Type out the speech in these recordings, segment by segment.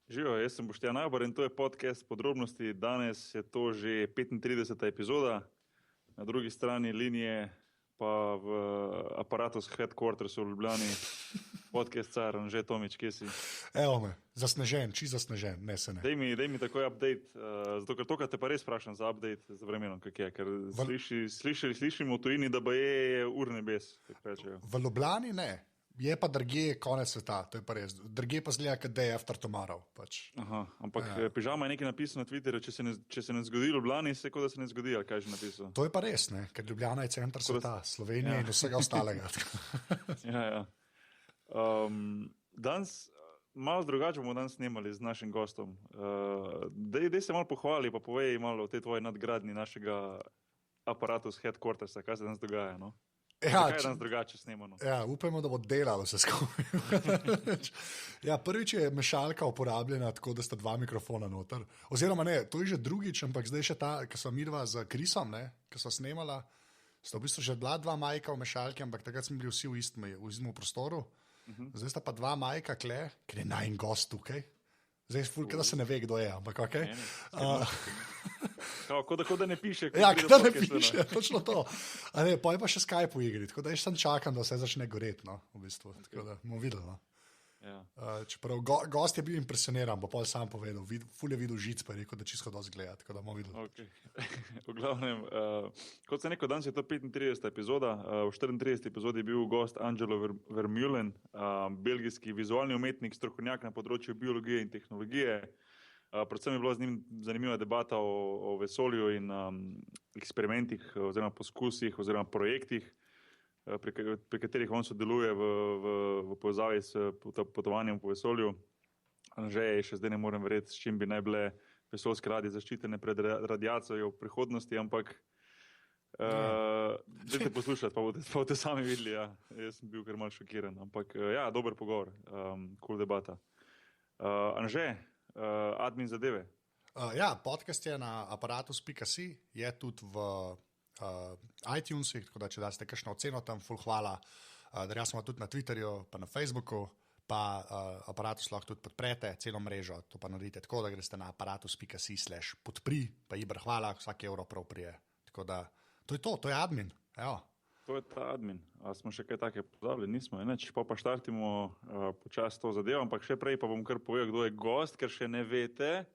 Živijo, jaz sem Boštjan Najbar in to je podcast Podrobnosti. Danes je to že 35. epizoda, na drugi strani linije pa v aparatu Headquarters v Ljubljani, podcast car, Anže Tomič, kje si? Evo me, zasnežen, čisto zasnežen, ne se ne. Dej mi takoj update, zato ker to, kar te pa res vprašam za update z vremenom, kak je, ker slišimo v tujini, da je ur nebes, tako rečejo. V Ljubljani ne, je pa drugje konec sveta, to je pa res. Drugje pa zgleda, kot day after tomorrow. Pač. Aha, ampak pižama je nekaj napisano na Twitterju, če se ne zgodi v Ljubljani, se kot da se ne zgodi, ali kaj že napisal. To je pa res, ne? Ker Ljubljana je center sveta, Slovenija in vsega ostalega. Ja. Danes, malo drugače bomo danes snemali z našim gostom. Dej se malo pohvali, pa povej malo o tej tvoji nadgradnji našega aparatu z Headquartersa, kaj se danes dogaja, no? Ja, kaj je danes drugače snemano? Ja, upajmo, da bo delalo vse skupaj. Ja, prvič je mešalka uporabljena tako, da sta dva mikrofona noter. Oziroma ne, to je že drugič, ampak zdaj še ta, ki sva midva z Krisom, ki sva snemala, sta v bistvu že bila dva majka v mešalki, ampak takrat smo bili vsi v istem prostoru. Zdaj sta pa dva majka kle, ker je najin gost tukaj. Zdaj je fulka, da se ne ve, kdo je, ampak ok. Kot da ne piše. Ja, kot da ne piše, točno to. Pa je pa še Skype v igri, tako da jaz sem čakam, da vse začne goreti, no, v bistvu. Tako da bomo videli, no. Ja. Čeprav gost je bil impresioniran, bo pol sam povedal, ful je videl žic, pa je rekel, da čisto dosti gleda, tako da bomo videli. Okay. V glavnem, kot sem rekel, danes je to 35. epizoda, v 34. epizodi je bil gost Angelo Vermeulen, belgijski vizualni umetnik, strokovnjak na področju biologije in tehnologije. Predvsem je bila z njim zanimiva debata o vesolju in eksperimentih oziroma poskusih oziroma projektih, pri katerih on sodeluje v povezavi s potovanjem po vesolju. Že še zdaj ne morem verjeti, s čim bi naj bile vesoljske ladje zaščitene pred radiacijo v prihodnosti, ampak dajte poslušati, pa boste sami videli. Ja. Jaz sem bil kar malo šokiran, ampak ja, dober pogovor, cool debata. Anže, admin zadeve. Ja, podcast je na aparatus.si, je tudi v iTunesih, tako da če daste kakšno oceno tam, ful hvala. Darja smo tudi na Twitterju, pa na Facebooku, pa aparatus lahko tudi podprete, celo mrežo, to pa naredite tako, da greste na aparatus.si/podpri, pa Ibra hvala, vsak evro prav prije. Tako da, to je admin, evo. To je ta admin. A smo še kaj take pozabili? Nismo, neč, pa štartimo počas to zadevo, ampak še prej pa bom kar povedal, kdo je gost, ker še ne veste.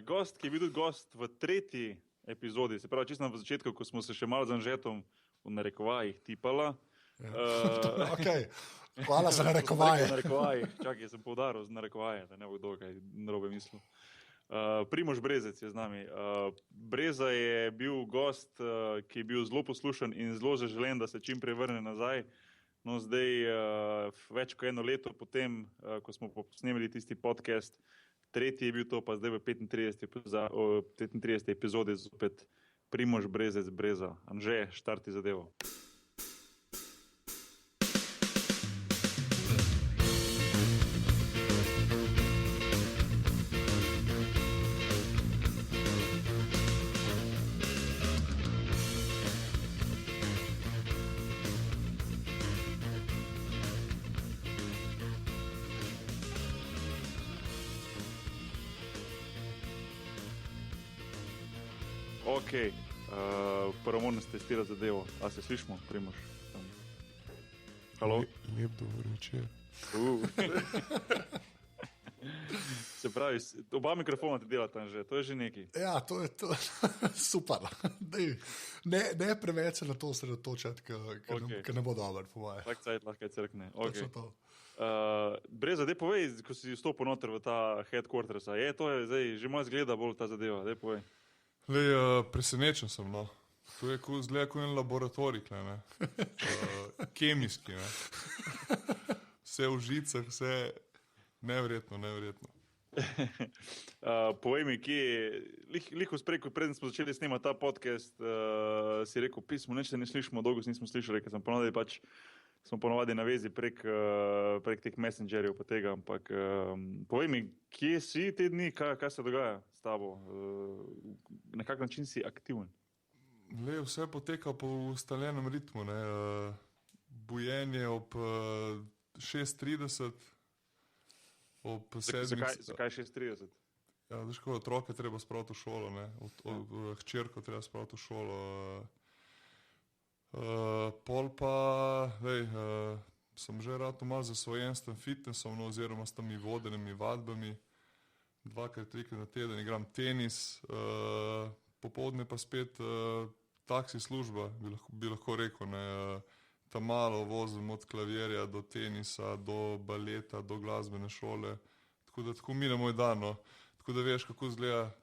Gost, ki je bil tudi gost v 3. epizodi, se pravi, čisto na začetku, ko smo se še malo z Anžetom v narekovajih tipala. Okay. Hvala za narekovaje. Čakaj, sem poudaril z narekovaje, da ne bo kdo kaj narobe mislil. Primož Brezec je z nami. Breza je bil gost, ki je bil zelo poslušan in zelo zaželen, da se čim prej vrne nazaj. No, zdaj, več kot 1 leto potem, ko smo posnemili tisti podcast, 3. je bil to, pa zdaj v 35. epizodi zopet Primož Brezec Breza. Anže, štarti zadevo. Ok, prvo moram testirati zadevo. A se slišimo, Primož? Halo? Lep dober večer. Se pravi, oba mikrofona ti delata že, to je že nekaj. Ja, to je to. Super. Ne preveč se na to sredotočati, ker ne bo dobro, po moje. Tak cajt lahko crkne. Okay. To. Breza, dej povej, ko si vstopil noter v ta Headquartersa, to je zdaj, že malo zgleda bolj ta zadeva, dej povej. Presenečen sem, no. To je zgleda kot en laboratorij, ne? Kemijski, ne? Vse v žicah, vse neverjetno. Povej mi, kje je, preden smo začeli snemati ta podcast, si rekel pismo, neč se ne slišimo, dolgo se nismo slišali, ker smo ponovadi na vezi prek teh messengerjev pa tega, ampak povej mi, kje si te dni, kaj se dogaja s tabo, na kak način si aktiven? Vse poteka po ustaljenem ritmu, ne? Bujenje ob 6:30, ob 7. Zakaj 6:30? Ja, veš, ko otroke treba spraviti v šolo, ne? Hčerko treba spraviti v šolo. Pol pa, sem že rad malo zasvojen s tem fitnessom, no, oziroma s temi vodenimi vadbami. 2-3 na teden igram tenis, popoldne pa spet taksi služba, bi lahko rekel, ne? Tam malo vozim od klavirja do tenisa, do baleta, do glasbene šole. Tako da tako mine moj dan, no. Tako da veš, kako izgleda,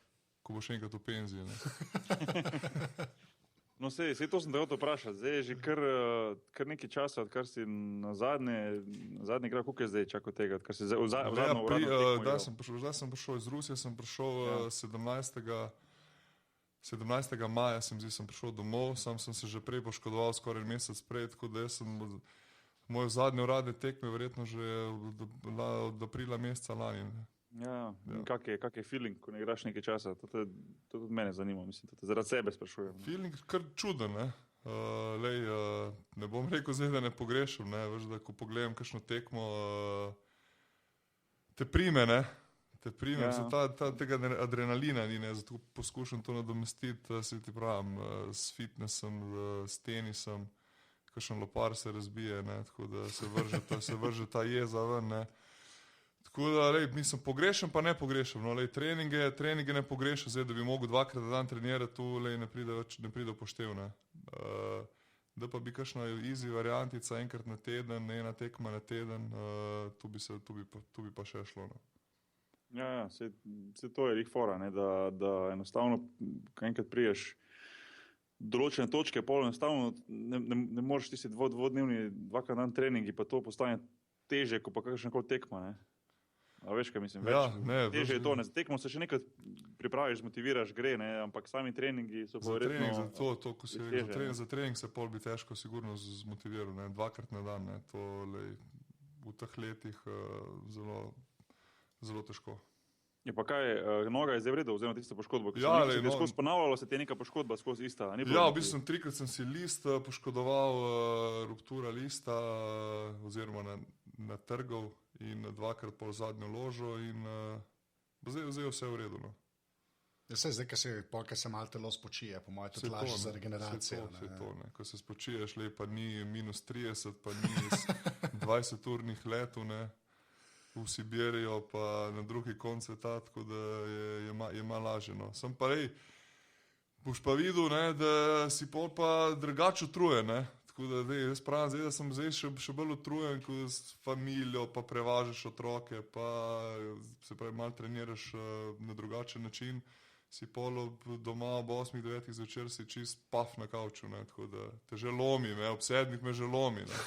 ko boš enkrat v penziji. Ne? No, sej to sem te hotel vprašati. Zdaj je že kar nekaj časa, odkar si na zadnji kraj, koliko je zdaj čakal tega, odkar si v zadnjo uradno tekmo. Zdaj sem prišel iz Rusije, sem prišel 17. maja, sem prišel domov, sam sem se že prej poškodoval, skoraj mesec prej, tako da sem moje zadnje uradne tekme verjetno že od aprila meseca lani. Ne? Ja. Kak je feeling, ko ne igraš nekaj časa? To tudi mene zanima, mislim, to zaradi sebe sprašujem. Feeling kar čuden, ne? Ne bom rekel zdaj, da ne pogrešam, ne? Veš, da ko pogledam kakšno tekmo, te prime, ne? Tega adrenalina ni, ne? Zato poskušam to nadomestiti, se ti pravim, s fitnessom, s tenisom, kakšen lopar se razbije, ne? Tako da se vrže ta jeza ven, ne? Tako da, mislim, pogrešam pa ne pogrešam, no, treninge ne pogrešam, zdaj, da bi mogel 2-krat na dan trenirati, tu ne pride upoštev, ne. Da pa bi kakšna easy variantica, enkrat na teden, ena tekma na teden, tu bi pa še šlo, no. Ja, se to je fora, ne, da enostavno, ko enkrat priješ določene točke, pol enostavno ne moreš tisti dvodnevni, 2-krat na dan treningi, pa to postane teže, kot pa kakšnakoli tekma, ne. A veš, kaj mislim, teže je to, ne, za tekmo se še nekaj pripraviš, zmotiviraš, gre, ne, ampak sami treningi so pa verjetno... Za trening se pol bi težko sigurno zmotiviral, ne, 2-krat na dan, ne, to v teh letih zelo težko. Je pa kaj, noga je zdaj v redu, oziroma tista poškodba, ko se je skozi ponavljalo, se ti je neka poškodba skozi ista? Ja, v bistvu 3-krat sem si list poškodoval, ruptura lista, oziroma natrgal in 2-krat pol zadnjo ložo in zdaj je vse v redu, no. Ja, zdaj, ko se malo telo spočije, po mojem, tudi lažje za regeneracijo. Vse to, ne. Ko se spočiješ, pa ni -30, pa ni 20-urnih letov, ne. V Sibirijo, pa na drugi konc sveta, tako da je malo lažje, no. Sem pa boš pa videl, ne, da si pol pa drugače utrujen, ne. Tako da jaz pravim zdaj, da sem zdaj še bolj utrujen, ko s familijo, pa prevažaš otroke, pa se pravi malo treniraš na drugačen način, si pol doma ob 8-9 zvečer si čist paf na kavču, ne, tako da te že lomi, ne, ob 7 me že lomi, ne.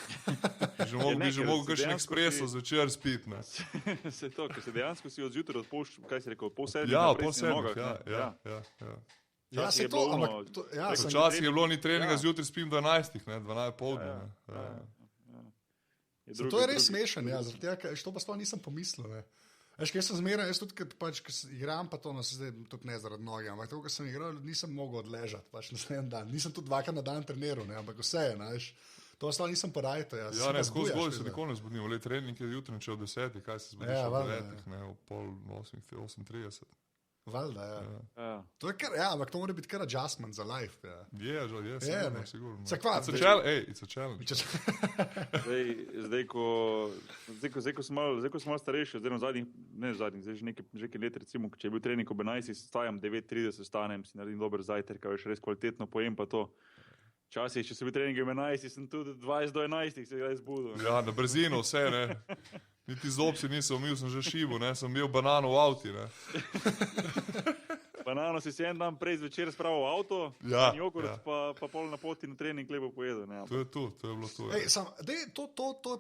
Bi že mogel kakšen ekspreso zvečer spiti, ne. Se to, ker se dejansko si od zjutraj odpoščil, kaj si rekel, pol 7 Ja, naprej pol si na nogah. 7, ja. Ja, se to, ampak... Včasih je bilo ni treninga, zjutraj spim do 11, ne, 12 poldne, ne. To je res smešen, ja, zaradi tega, to pa sploh nisem pomislil, ne. Veš, kaj sem zmeraj, jaz tudi, ko igram, pa to, no, zdaj tudi ne zaradi noge, ampak to, ko sem igral, nisem mogel odležati, pač naslednji dan. Nisem tudi 2-krat na dan treniral, ne, ampak vse je, veš. To sploh nisem porajto, ja. Ja, ne, skozi se nikoli ne zbudim, trening je jutri, če od 10, kaj se zbudiš ob 9, ne, ob pol 8:30. Valjda, ja. To je kar, ja, ampak to mora biti kar adjustment za life, ja. Sigurno. It's a challenge. Zdaj, ko sem malo starejši, oziroma zdaj že nekaj let, recimo, če je bil trening ob 11, vstajam 9:30, vstanem, si naredim dober zajtrk, veš, res kvalitetno pojem pa to. Včasih, če sem bil trening ob 11, sem tudi 20 do 11, se je zbudil. Ja, na brzino vse, ne. Niti zob si nisem umil, sem že šibil, ne, sem bil banano v avti, ne. Banano si en dan prej zvečer spravil v avto, jogurt, pa pol na poti na trening lepo pojedel, ne. To je bilo to. To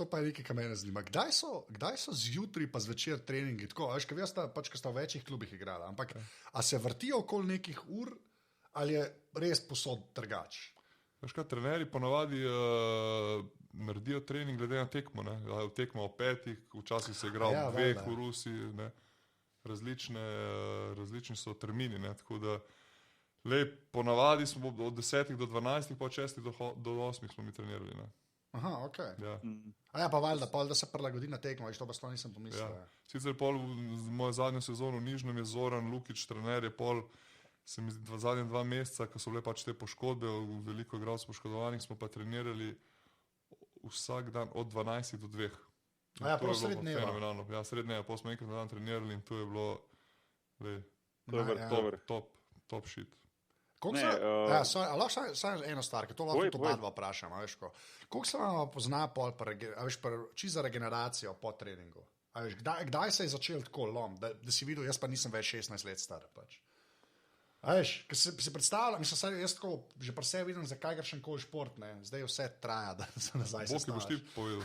pa je nekaj, kar mene zanima. Kdaj so zjutraj pa zvečer treningi, tako, veš, ker sta v večjih klubih igrala, ampak a se vrtijo okoli nekih ur, ali je res posod trgač? Veš kaj, trenerji ponavadi naredijo trening glede na tekmo, ne. Tekmo o 5, včasih se igra ob 2 v Rusiji, ne. Različni so termini, ne, tako da ponavadi smo od 10 do 12, pa od 6 do 8 smo mi trenirali, ne. Aha, ok. Ja. A ja, pa valjda, da se prilagodi na tekmo, to pa sploh nisem pomislil. Ja. Sicer mojo zadnjo sezono v Nižnem je Zoran Lukič, trener je se mi zdi, zadnje 2 meseca, ko so bile pač te poškodbe, veliko igralcev poškodovanih, smo pa trenirali vsak dan od 12 do 2. A ja, prav sred dneva. Fenomenalno. Ja, sred dneva, pa smo enkrat na dan trenirali in to je bilo top shit. Lahko samo eno stvar, ker to lahko oba dva vprašam. Koliko se vam pozna čisto za regeneracijo po treningu? Kdaj se je začel tako lom, da si videl, jaz pa nisem več 16 let star. Pač. Ker si predstavljam, jaz tako že pri sebi vidim, zakaj greš koli šport, ne? Zdaj vse traja, da se nazaj sestaviš. Boki boš ti povedal.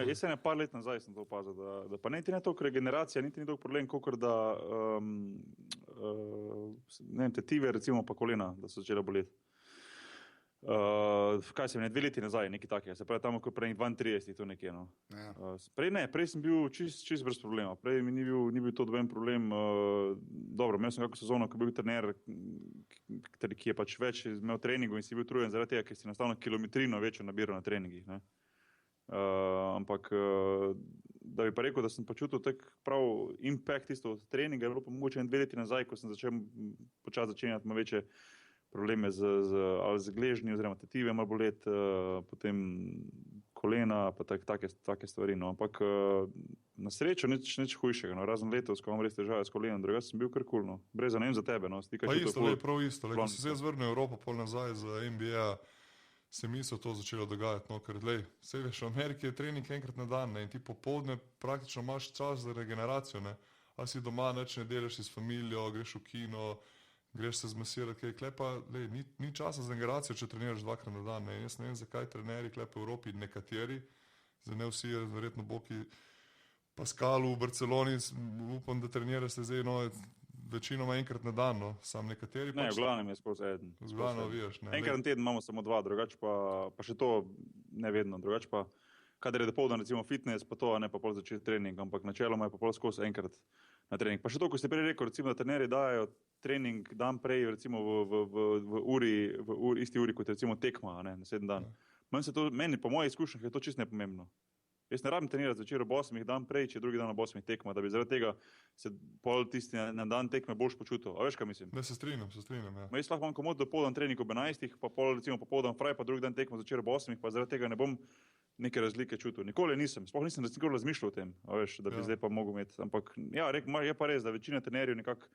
Jaz sem par let nazaj sem to opazil, da pa niti ne toliko regeneracija, niti ni toliko problem, kakor da tetive recimo pa kolena, da so začela boleti. Kaj sem, 2 leti nazaj, nekaj takega, se pravi tam, ko prej 32, to nekje, no. Ja. Prej sem bil čist brez problema, prej mi ni bil to doben problem, dobro, imel sem kako sezono, ko bil trener, ki je pač več imel treningu in si bil trujen zaradi tega, ker si nastavno kilometrino večjo nabiral na treningih, ne. Ampak, da bi pa rekel, da sem počutil tak prav impact isto od treninga, je bilo pa mogoče 2 leti nazaj, ko sem počasi začenjati ima večje probleme z gležnji oziroma tetive malo bolet, potem kolena, pa take stvari. No. Ampak na srečo nič hujšega, no. Razen letos, ko imam res težave s kolenom, drugače sem bil kar cool, no. Brez za tebe. No. Pa isto, prav isto. Ko sem se vrnil v Evropo pol nazaj za NBA, se mi so to začelo dogajati, no, ker sej veš, v Ameriki je trening enkrat na dan, ne, in ti popoldne praktično imaš čas za regeneracijo, ne. Ali si doma nič ne delaš s familijo, greš v kino, greš se zmasirati, klepa, ni časa za regeneracijo, če treniraš 2-krat na dan. Ne. Jaz ne vem, zakaj trenerji klepa v Evropi, nekateri, za ne vsi, verjetno Boki Paskalu v Barceloni, upam, da treniraš se zdaj, no, večinoma enkrat na dan, no. Sam nekateri ne, v glavnem je skozi eden. V glavnem vijaš, ne. Enkrat na teden imamo samo 2, drugače pa še to ne vedno, drugače pa, kadar je dopoldan recimo fitness, pa to, ne pa pol začeti trening, ampak načeloma je pa pol skozi enkrat na trening. Pa še to, ko ste prej rekel, recimo, da trenerji dajo trening dan prej, recimo v isti uri, kot recimo tekma, ne, naslednji dan. Meni po mojih izkušnjah je to čisto nepomembno. Jaz ne rabim trenirati zvečer ob 8 dan prej, če drugi dan ob 8 tekma, da bi zaradi tega se pol tisti na dan tekme boljš počutil. A veš, kaj mislim? Ne, se strinjam, ja. Jaz lahko imam komod dopoldan trening ob 11, pa pol recimo popoldan fraj, pa drugi dan tekma zvečer ob 8, pa zaradi tega ne bom neke razlike čutil. Nikoli nisem, sploh nisem nikoli razmišljal o tem, a veš, da bi zdaj pa mogel imeti. Ampak ja, je pa res, da večina trenerjev nekako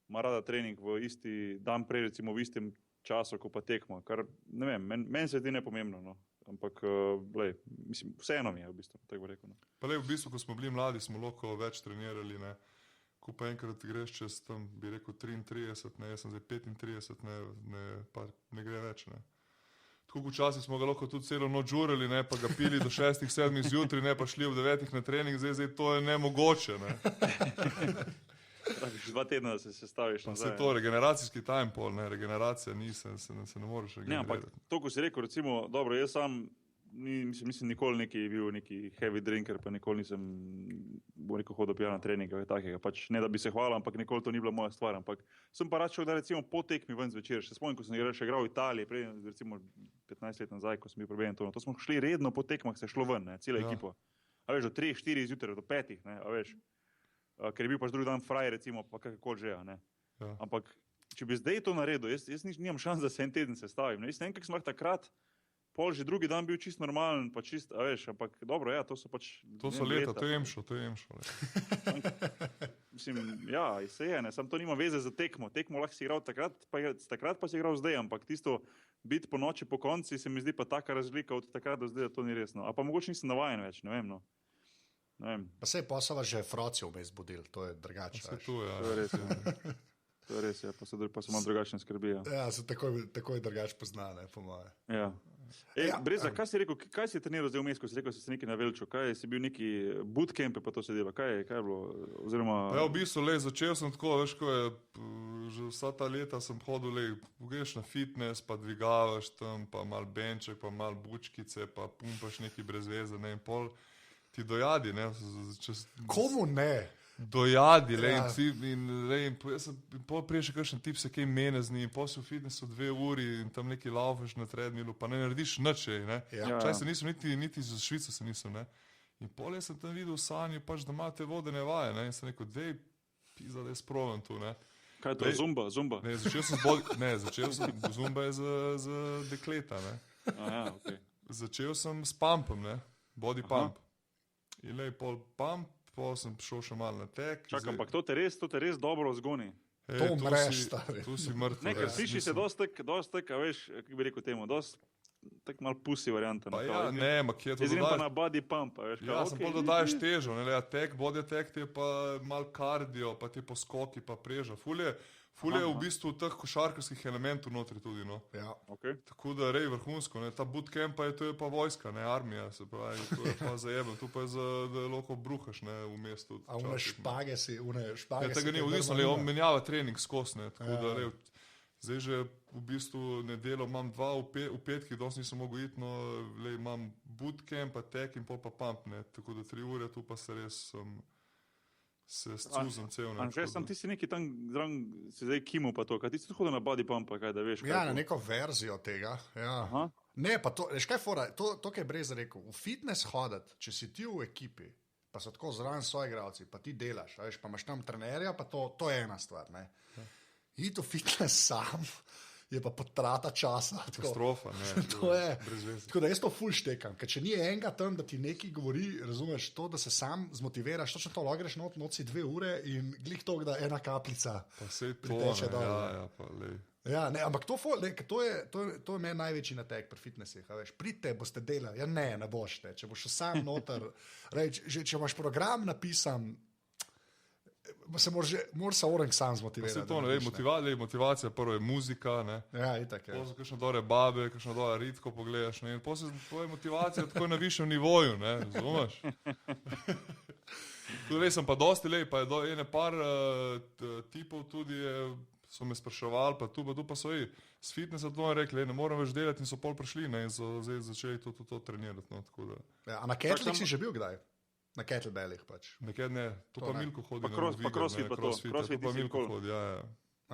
ima rada trening v isti dan prej, recimo v istem času, ko pa tekmo, kar, ne vem, meni se zdi nepomembno, no. Ampak, mislim, vseeno mi je v bistvu, tako bi rekel. No. Pa v bistvu, ko smo bili mladi, smo lahko več trenirali, ne. Ko pa enkrat greš čez tam, bi rekel 33, ne, jaz sem zdaj 35, pa ne gre več, ne. Tako včasih smo ga lahko tudi celo noč žurali, ne, pa ga pili do 6-7 zjutraj, ne, pa šli ob 9 na trening, zdaj to je nemogoče, ne. 2 tedna se staviš nazaj. Se to, regeneracijski time pol, ne, regeneracija ni, se ne moreš regenerirati. Ne, ampak to, ko si rekel, recimo, dobro, jaz sam mislim nikoli bil neki heavy drinker, pa nikoli nisem, bom rekel, hodil pijan na treninga, takega, pač ne da bi se hvalil, ampak nikoli to ni bila moja stvar, ampak sem pa rad šel, da recimo po tekmi ven zvečer, še spomnim, ko sem še igral v Italiji, prej recimo 15 let nazaj, ko sem bil proben to smo šli redno po tekmah, se šlo ven, ne, cela ekipa. A veš, do 3-4 zjutraj, do 5, ne, a veš. Ker je bil pač drugi dan fraj, recimo, pa kakakoli že, ne. Ja. Ampak, če bi zdaj to naredil, jaz nimam šans, da se en teden sestavim. Jaz ne vem, kak sem lahko takrat, pol že drugi dan bil čist normalen, pa čist, a veš, ampak dobro, ja, to so pač... To so leta, to je jemšo. Mislim, ja, se je, ne, sam to nima veze za tekmo. Tekmo lahko si igral takrat pa si igral zdaj, ampak tisto biti po noči po konci se mi zdi pa taka razlika od takrat do zdaj, da to ni resno. A pa mogoče nisem navajen več, ne vem, no. Pa sej posava že Froci vmes budil, to je drugače. To je res, ja, pa so malo drugačne skrbi. Ja, se tako je drugače poznane, po moje. Ja. Breza, kaj si rekel, kaj si treniral zdaj vmes, ko si rekel, si nekaj navelčil, si bil neki bootcampe, pa to se dela, kaj je bilo, oziroma... Pa ja, v bistvu, začel sem tako, veš, ko je, že vsa ta leta sem hodil, greš na fitness, pa dvigavaš tam, pa mal benček, pa mal bučkice, pa pumpaš neki brez veze, ne, in pol ti dojadi, ne. Komu ne? dojadi, jaz sem prej še kakšen tip se kaj mene z njim, potem si v fitnessu 2 uri in tam neki laufeš na treadmillu, pa ne narediš nič, ne. Včasih se nisem, niti za Švico se nisem, ne. In pol jaz sem tam videl v sanji, pač, da ima te vodene vaje, ne, in sem rekel, dej, pizda, da je sprovem tu, ne. Kaj je to, zumba? Ne, začel sem, zumba je za dekleta, ne. Okay. Začel sem s pumpom, ne, body pump. In pol pump, pol sem šel še malo na tek. Čakaj, ampak to te res dobro zgoni. To umreš, stari. Tu si mrtev. Nekaj, sliši se dosti, a veš, kako bi rekel temu, dosti tak malo pusi varianta. Pa ja, ne, kje to dodaš? Pa na body pump, veš. Ja, sem pol dodaješ težo, ne, tek, body tek ti je pa malo kardio, pa ti poskoki, pa preža. Ful je v bistvu teh košarkarskih elementov notri tudi, no. Ja. Okay. Tako da rej vrhunsko, ne, ta bootcamp to je pa vojska, ne, armija, se pravi, to je pa zajebno, tu pa je da lahko bruhaš, ne, v mestu. A une špage si. Ja, tega ni, odvisno, le on menjava trening skos, ne, tako da rej, zdaj že v bistvu nedeljo imam 2 v petkih, dosti nisem mogel iti, no, le imam bootcamp, pa tek in pol pa pump, ne, tako da 3 ure, tu pa se res se scuzam cel. Anže, sam ti si neki tam zraven, si zdaj kimu pa to, kaj ti si hodil na body pump, kaj da veš? Ja, na neko verzijo tega, ja. Ne, pa to, veš kaj fora, to kaj je Brez rekel, v fitness hoditi, če si ti v ekipi, pa so tako zraven soigravci, pa ti delaš, veš, pa imaš tam trenerja, pa to je ena stvar, ne. Iti v fitness sam je pa potrata časa. Katastrofa, ne. To je, tako da jaz to ful štekam, ker če ni enega tam, da ti nekaj govori, razumeš, to, da se sam zmotiviraš, točno to logreš noci 2 ure in glih to, da ena kaplica priteče dol. Ja, pa lej. Ja, ne, ampak to je meni največji natek pri fitnessih, a veš, pridite, boste delali, ja ne bošte, če boš sam noter, če imaš program napisan, se moraš se orang sam zmotivirati. Se to, ne, motivacija, prvo je muzika, ne. Ja, itak je. Potem kakšno dore babe, kakšno dore ritko pogledaš, ne, in potem je motivacija tako na višjem nivoju, ne, razumeš? Tudi sem pa dosti lej, pa je ene par tipov tudi so me spraševali, pa tu pa so s fitnessa to rekli, ne moram več delati in so pol prišli, ne, in so zdaj začeli to trenirati, no, tako da. Ja, a na kettlebellih si že bil kdaj? Na kettlebellih pač. Nekaj ne, to pa Milko hodi. Pa crossfit pa to. Crossfit pa Milko hodi, ja.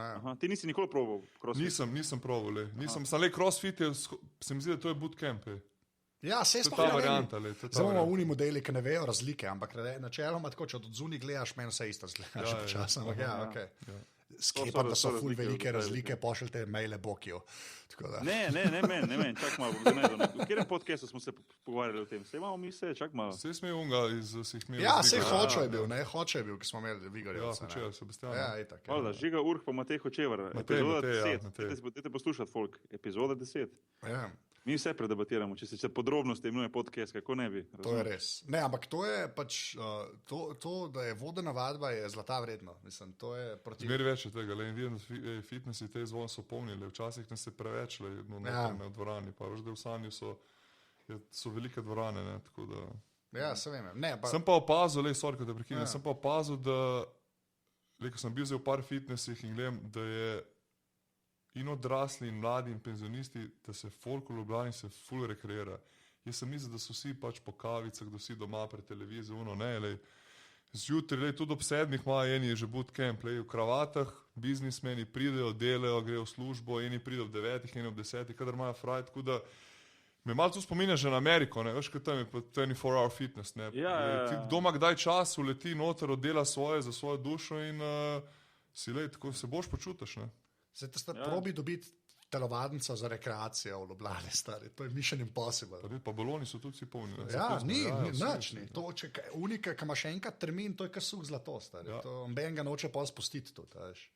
Aha, ti nisi nikoli probal crossfit? Nisem probal, le. Sam le crossfit se mi zdi, da to je bootcamp, Ja, se to je ta varianta, le. Zdaj imamo uni modeli, ki ne vejo razlike, ampak načeloma tako, če od zunaj gledaš, meni vse isto zgleda, že počasno, ampak ja, okej. Sklepam, da so ful velike razlike, pošljite maile Bokiju. Ne, men, čak malo, v katerem podcastu smo se pogovarjali o tem? Sej imamo mi se, čak malo. Sej smo je unga iz vseh imeli. Ja, sej Hočo je bil, ki smo imeli Vigorjevca. Ja, Hočevar, Sebastian. Ja, itak. Hvala, Žiga Urh pa Matej Hočevar. Epizoda 10. Dajte poslušati, folk. Epizoda 10. Ja. Mi vse predebatiramo, če se podrobnosti imenuje podcast, kako ne bi. To je res. Ne, ampak to je pač, to, da je vodena vadba, je zlata vredno. Mislim, to je proti... Zmeri več od tega, le in vidim, da fitnessi te zvon so pomnili, včasih ne se preveč, le v dvorani, pa veš, da v Sanju so velike dvorane, ne, tako da... Ja, se vem. Ne, pa... Sem pa opazil, sorry, da prekinem, sem pa opazil, da, ko sem bil zdaj v par fitnessih in gledam, da je in odrasli, in mladi, in penzionisti, da se folk v Ljubljani se ful rekreira. Jaz sem mislil, da so vsi pač po kavicah, da vsi doma pred televizijo, zjutraj, tudi ob 7 imajo eni že bootcamp, v kravatah, biznismeni pridejo, delajo, grejo v službo, eni pridejo ob 9, eni ob 10, kadar imajo fraj, tako da me malo tu spominja že na Ameriko, ne, veš, kaj tam je pa 24-hour fitness, ne. Ti doma kdaj čas uleti noter, oddela svoje za svojo dušo in si tako se boš počutiš, ne. Zdaj, ste probi dobiti telovadnico za rekreacijo v Ljubljani, stari. To je mission impossible. Pa baloni so tudi polni. Ja, nič ni. To, če unika, ki ima še enkrat termin, to je kar suh zlato, stari. To Ben ga noče pa spustiti tudi, veš.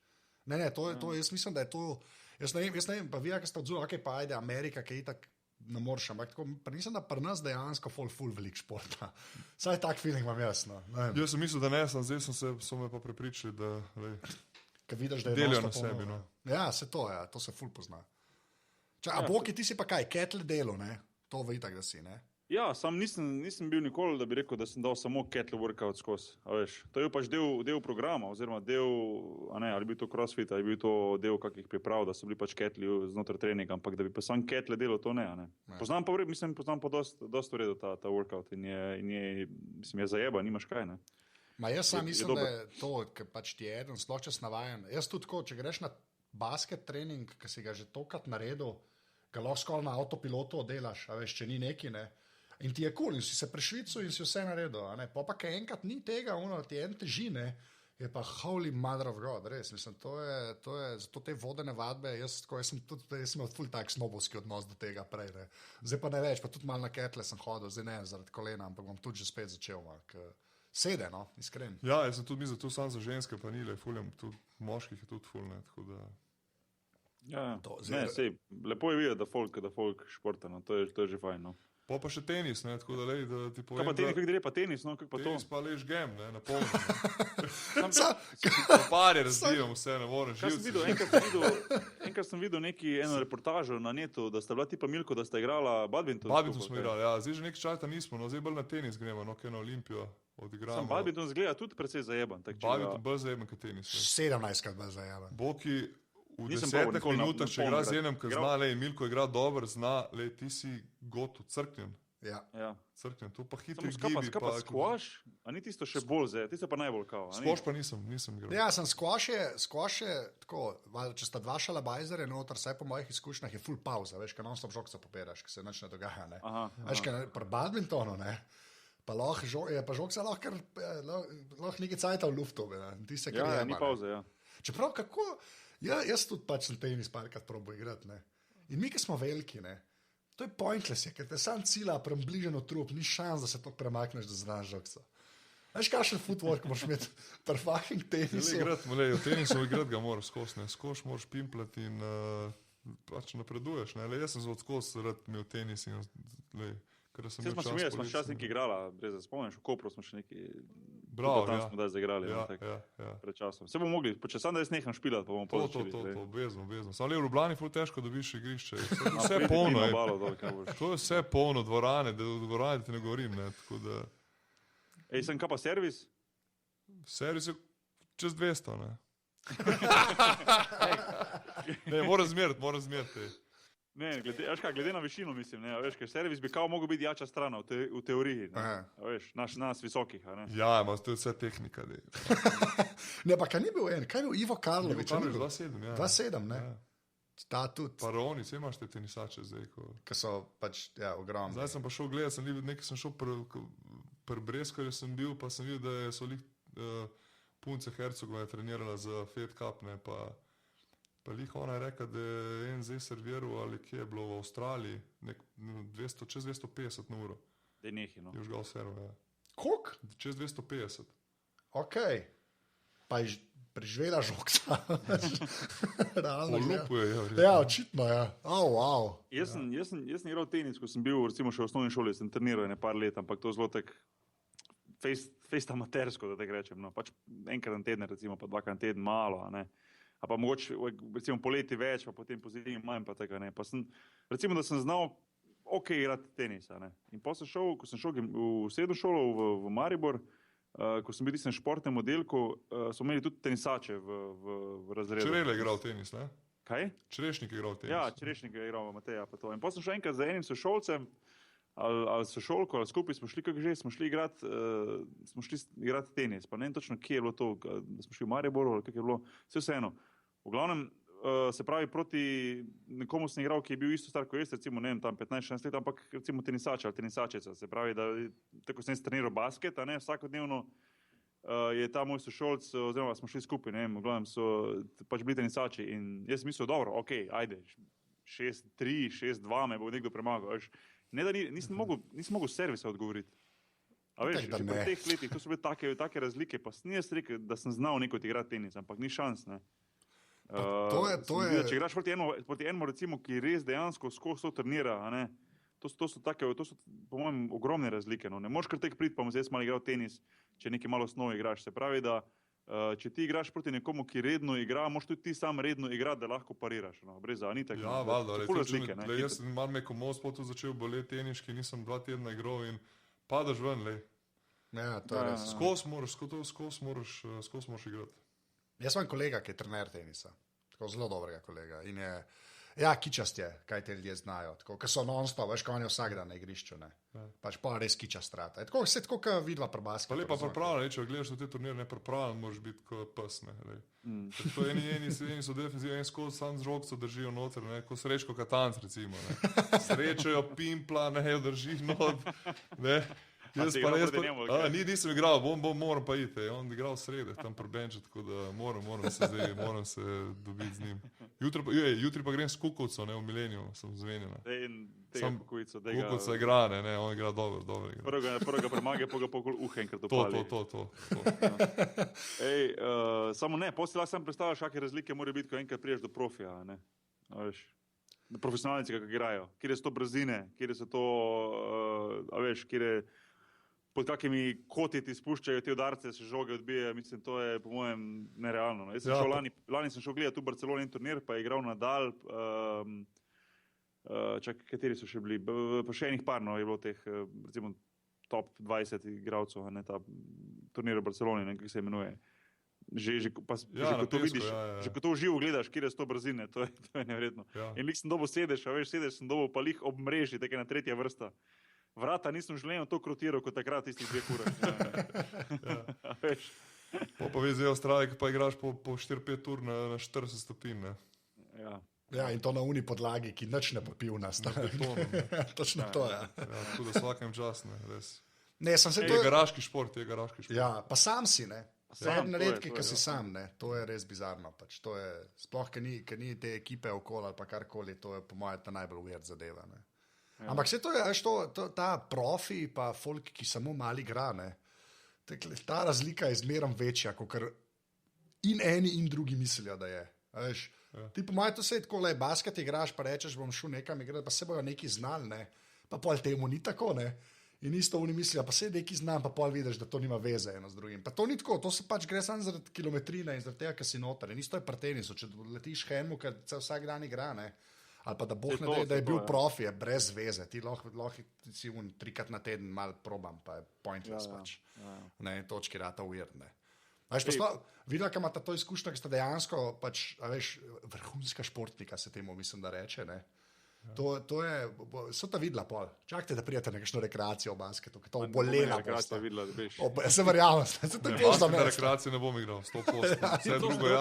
Ne, jaz mislim, da je to, jaz ne vem, pa vi, ki ste odzuli, okej, pa ajde Amerika, ki je itak ne moreš, ampak tako, mislim, da pri nas dejansko ful velik športa. Saj tak feeling imam jaz, no. Jaz sem mislil, da ne, zdaj so me pa prepričali, da, Kaj vidiš, da je delijo na sebi, no. Ja, to se ful pozna. A Boki, ti si pa kaj, kettle delo, ne? To ve itak, da si, ne? Ja, sam nisem bil nikoli, da bi rekel, da sem dal samo kettle workout skozi, a veš. To je pač del programa, oziroma ali bil to crossfit, ali bil to del kakih priprav, da so bili pač kettli znotraj treninga, ampak da bi pa sam kettle delo, to ne, ne. Poznam pa dosti v redu ta workout in je zajeba, nimaš kaj, ne. Ma jaz sam mislim, dober. da je to, ker pač ti je eden, sploh če si navajen. Jaz tudi tako, če greš na basket trening, ki si ga že tokrat naredil, ga lahko skoraj na avtopilotu oddelaš, a veš, če ni neki, ne. In ti je kul, in si se prešvical in si vse naredil, a ne. Pa kaj enkrat ni tega, ti en teži, ne. Je pa holy mother of God, res, mislim, to je zato te vodene vadbe, jaz sem imel ful tak snobovski odnos do tega prej, ne. Zdaj pa ne več, pa tudi malo na ketle sem hodil, zdaj ne zaradi kolena, ampak bom tudi že spet začel, sede, no, iskren. Ja, jaz sem tudi mislil, tu sam za ženske, pa ni le, fuljem, tudi moških je tudi ful, ne, tako da... Ja, ne, sej, lepo je videti, da folk športa, no, to je že fajn, no. Pa še tenis, ne, tako da lej, da ti povem, Kaj pa tenis, kako gre pa tenis, no, kako pa to? tenis pa leš gem, ne, na polno. Pa pare razbijam vse, ne morem Kaj sem živci. videl, enkrat sem videl eno reportažo na netu, da sta bila tipa Milko, da sta igrala badminton. Badminton smo igrali, ja, zdaj že nekaj časa nismo, no, zdaj bolj na tenis gremo, no, kaj na Olimpijo odigramo. Sam badminton zgleda tudi precej zajeban. Badminton bolj zajeban kot tenis. 17krat bolj zajeban. Boki v Nisem 10 probal nikoli minutah, na če igra polno z enem, ki igral. zna, lej, Milko igra dober, zna, lej, ti si gotov, crknjen, Ja. to pa hitri Samo gibi. skapa squash, a ni tisto še bolj zajeban, tisto pa najbolj kao. a ni? Squash pa nisem igral. Ja, sem squash je tako, če sta dva šalabajzere noter, saj po mojih izkušnjah je full pauza, veš, kaj non-stop žogca poperaš, ki se nič ne dogaja, ne. Veš, kaj pri badmintonu, ne, pa lahko žogca lahko nekaj cajta v luftu, ne, ti se kar Ja, ni pauze, ja. Čeprav kako, jaz tudi pač sem tenis parkrat probo igrati, ne. In mi, ki smo veliki, ne, to je pointless, ker te sam cila približeno trup, ni šans, da se to premakneš, da znaš žogca. Veš, kakšen footwork moraš imeti pri fucking tenisu? V tenisu igrati ga moraš skozi, ne, skozi moraš pimplati in pač napreduješ, ne, jaz sem zelo skozi rad imel tenis in lej, ker sem imel čas. Smo še čas nekaj igrala, brez spomniš, v Kopru smo še nekaj... Bravo, tam ja. smo da zaigrali, Ja. pred časom. Se bomo mogli, če sam da jaz neham špilati, pa bomo To, začeli. obvezno. Samo le v Ljubljani ful težko dobiš igrišče. A Vse pridi polno na je. obalo dol, kaj boš. To je vse polno, dvorane, da ti ne govorim, ne, tako da... Ej, sem kaj pa servis? Servis je čez 200, ne. Ne, mora zmeriti. Ne, glede na višino mislim, ne, veš, ker servis bi kao mogel biti jača strana v teoriji, ne, a veš, nas visokih, a ne. Ja, ima to je vse tehnika, dej. Ne, pa kaj ni bil en, kaj je bil Ivo Karlović? Tam je 2,7, ja. 2,7, ne? Ja. Ta tudi, Pa Roni, vse imaš te tenisače zdaj, ko... ki so pač, ja, ogromni. Zdaj sem pa šel gledati, nekaj sem šel pri Breskarju sem bil, pa sem videl, da so punce Hercogove trenirala za Fed Cup, ne, pa lih ona je rekla, da je en zdaj serviral, ali kje je bilo v Avstraliji, čez 250 na uro. Da je nehi, no. Je žgal servo, ja. Koliko? Čez 250. Okej. Pa je preživela žogca. Realno. Olupuje, ja. Ja, očitno, ja. Wow. Jaz sem igral tenis, ko sem bil recimo še v osnovni šoli, sem treniral ne par let, ampak to zelo tak fejst amatersko, da tako rečem, no. Pač enkrat na teden, recimo, pa dvakrat na teden malo, a ne. A pa mogoče, recimo, poleti več, pa potem pozimi manj, pa tega ne. Pa sem, recimo, da sem znal igrati tenis, a ne. In ko sem šel v srednjo šolo v Maribor, ko sem bil v športnem oddelku, smo imeli tudi tenisače v razredu. Črele je igral tenis, ne? Kaj? Črešnik je igral tenis. Ja, Črešnik je igral Mateja, pa to. In potem sem še enkrat z enim sošolcem, ali sošolko, ali skupaj smo šli igrati tenis, pa ne vem točno, kje je bilo to, da smo šli v Mariboru, ali kak je bilo, vseeno. V glavnem, se pravi, proti nekomu sem igral, ki je bil isto star kot jaz, recimo, ne vem, tam 15-16 let, ampak recimo tenisač ali tenisačica, se pravi, da tako sem treniral basket, a ne, vsakodnevno je ta moj sošolc, oziroma smo šli skupaj, ne vem, v glavnem so pač bili tenisači in jaz sem mislil, dobro, okej, ajde, 6-3, 6-2 me bo nekdo premagal, veš. Ne, da nisem mogel servisa odgovoriti. A veš, že pri teh letih, to so bile take razlike, pa sem jaz rekel, da sem znal nekaj igrati tenis, ampak ni šans, ne. Če igraš proti enemu, recimo, ki res dejansko skozi to trenira, a ne, to so po mojem ogromne razlike, no. Ne moreš kar tek priti, pa bom zdaj malo igral tenis, če nekaj malo osnove igraš. Se pravi, da če ti igraš proti nekomu, ki redno igra, moraš tudi ti sam redno igrati, da lahko pariraš, no, brez ni tako. Ja, valjda, razlike, ne. jaz sem malo me komoz potem začel boleti teniški, nisem 2 tedna igral in padaš ven, lej. Ja, to je res. Skozi moraš igrati. Jaz imam kolega, ki je trener tenisa, tako zelo dobrega kolega in je Ja, kičast je, kaj te ljudje znajo. Ker so non-stop, veš, kaj oni vsak dan na igrišču. Pač pa res kičast rata. Tako se tako, kot vidva pri basketu. Pa lepa pripravljen, če gledaš na te turnire, ne pripravljen, moraš biti kot pes. To eni so defenzivni, en skozi sam z rokco držijo noter, kot Srečko Katanc recimo. Srečajo pimpla, ne jo drži not. Jaz pa res, nisem igral, moram pa iti, on igral srede, tam pri benču, tako da moram se dobiti z njim. Jutri pa grem s Kukovco, v Mileniju, sem zvenjen. Kukovca igra, on igra dobro. Prvo ga premage, pa ga pokol enkrat opali. To. Samo ne, poslej lahko sam predstavljaš, kakve razlike mora biti, ko enkrat priješ do profija, profesionalnici, kako igrajo, kjer so to brzine, kjer so to, kjer pod kakimi koti ti spuščajo te udarce, se žoge odbije, mislim, to je po mojem nerealno. Jaz sem lani sem šel gledati v Barceloni turnir, pa je igral Nadal, kateri so še bili, pa še enih par, je bilo teh, recimo, top 20 igralcev, ta turnir v Barceloni, kako se imenuje. Že ko to vidiš, že ko to v živo gledaš, kjer je 100 brzine, to je nevredno. In lik sem dobil sedež, sem dobil pa lih ob mreži, tako na tretja vrsta. Vrata nisem želeno to krotiral, kot takrat tistih 2 ure. Pa vezi v Avstraliji, ki pa igraš po 4-5 ur na 40 stopinj. Ja, in to na uni podlagi, ki nič ne popil nas. Točno to, ja. Tako da vsakem čas, res. To je garaški šport. Ja, pa sam si, Eden redki, ki si sam, to je res bizarno. To je, sploh, ker ni te ekipe okoli ali pa karkoli, to je po mojem ta najbolj weird zadeva, Ampak vse to je, ta profi pa folk, ki samo mali igra, ta razlika je zmerom večja, kot in eni in drugi mislijo, da je. Ti po mojem to se je tako, basket igraš, pa rečeš, bom šel nekam igrati, pa se bojo neki znali, pa pol temu ni tako, In isto oni mislijo, pa se neki znam, pa pol vidiš, da to nima veze eno z drugim. Pa to ni tako, to se pač gre samo zaradi kilometrine in zaradi tega, ker si noter. In isto je pri tenisu, če letiš Henmu, ker se vsak dan igra, ali pa da boh ne da je bil profi, je brez veze. Ti lahko si 3-krat na teden mal probam, pa je pointless pač. Točki rata weird, Videla, kam imata to izkušnjo, ki sta dejansko pač, vrhunska športnika, se temu mislim, da reče, To je, so ta videla pol. Čakajte, da prijete na kakšno rekreacijo v basketu, ki to obolela. Se verjamem, se to je to za me. Rekreacije ne bom igral, 100%. Vse drugo je.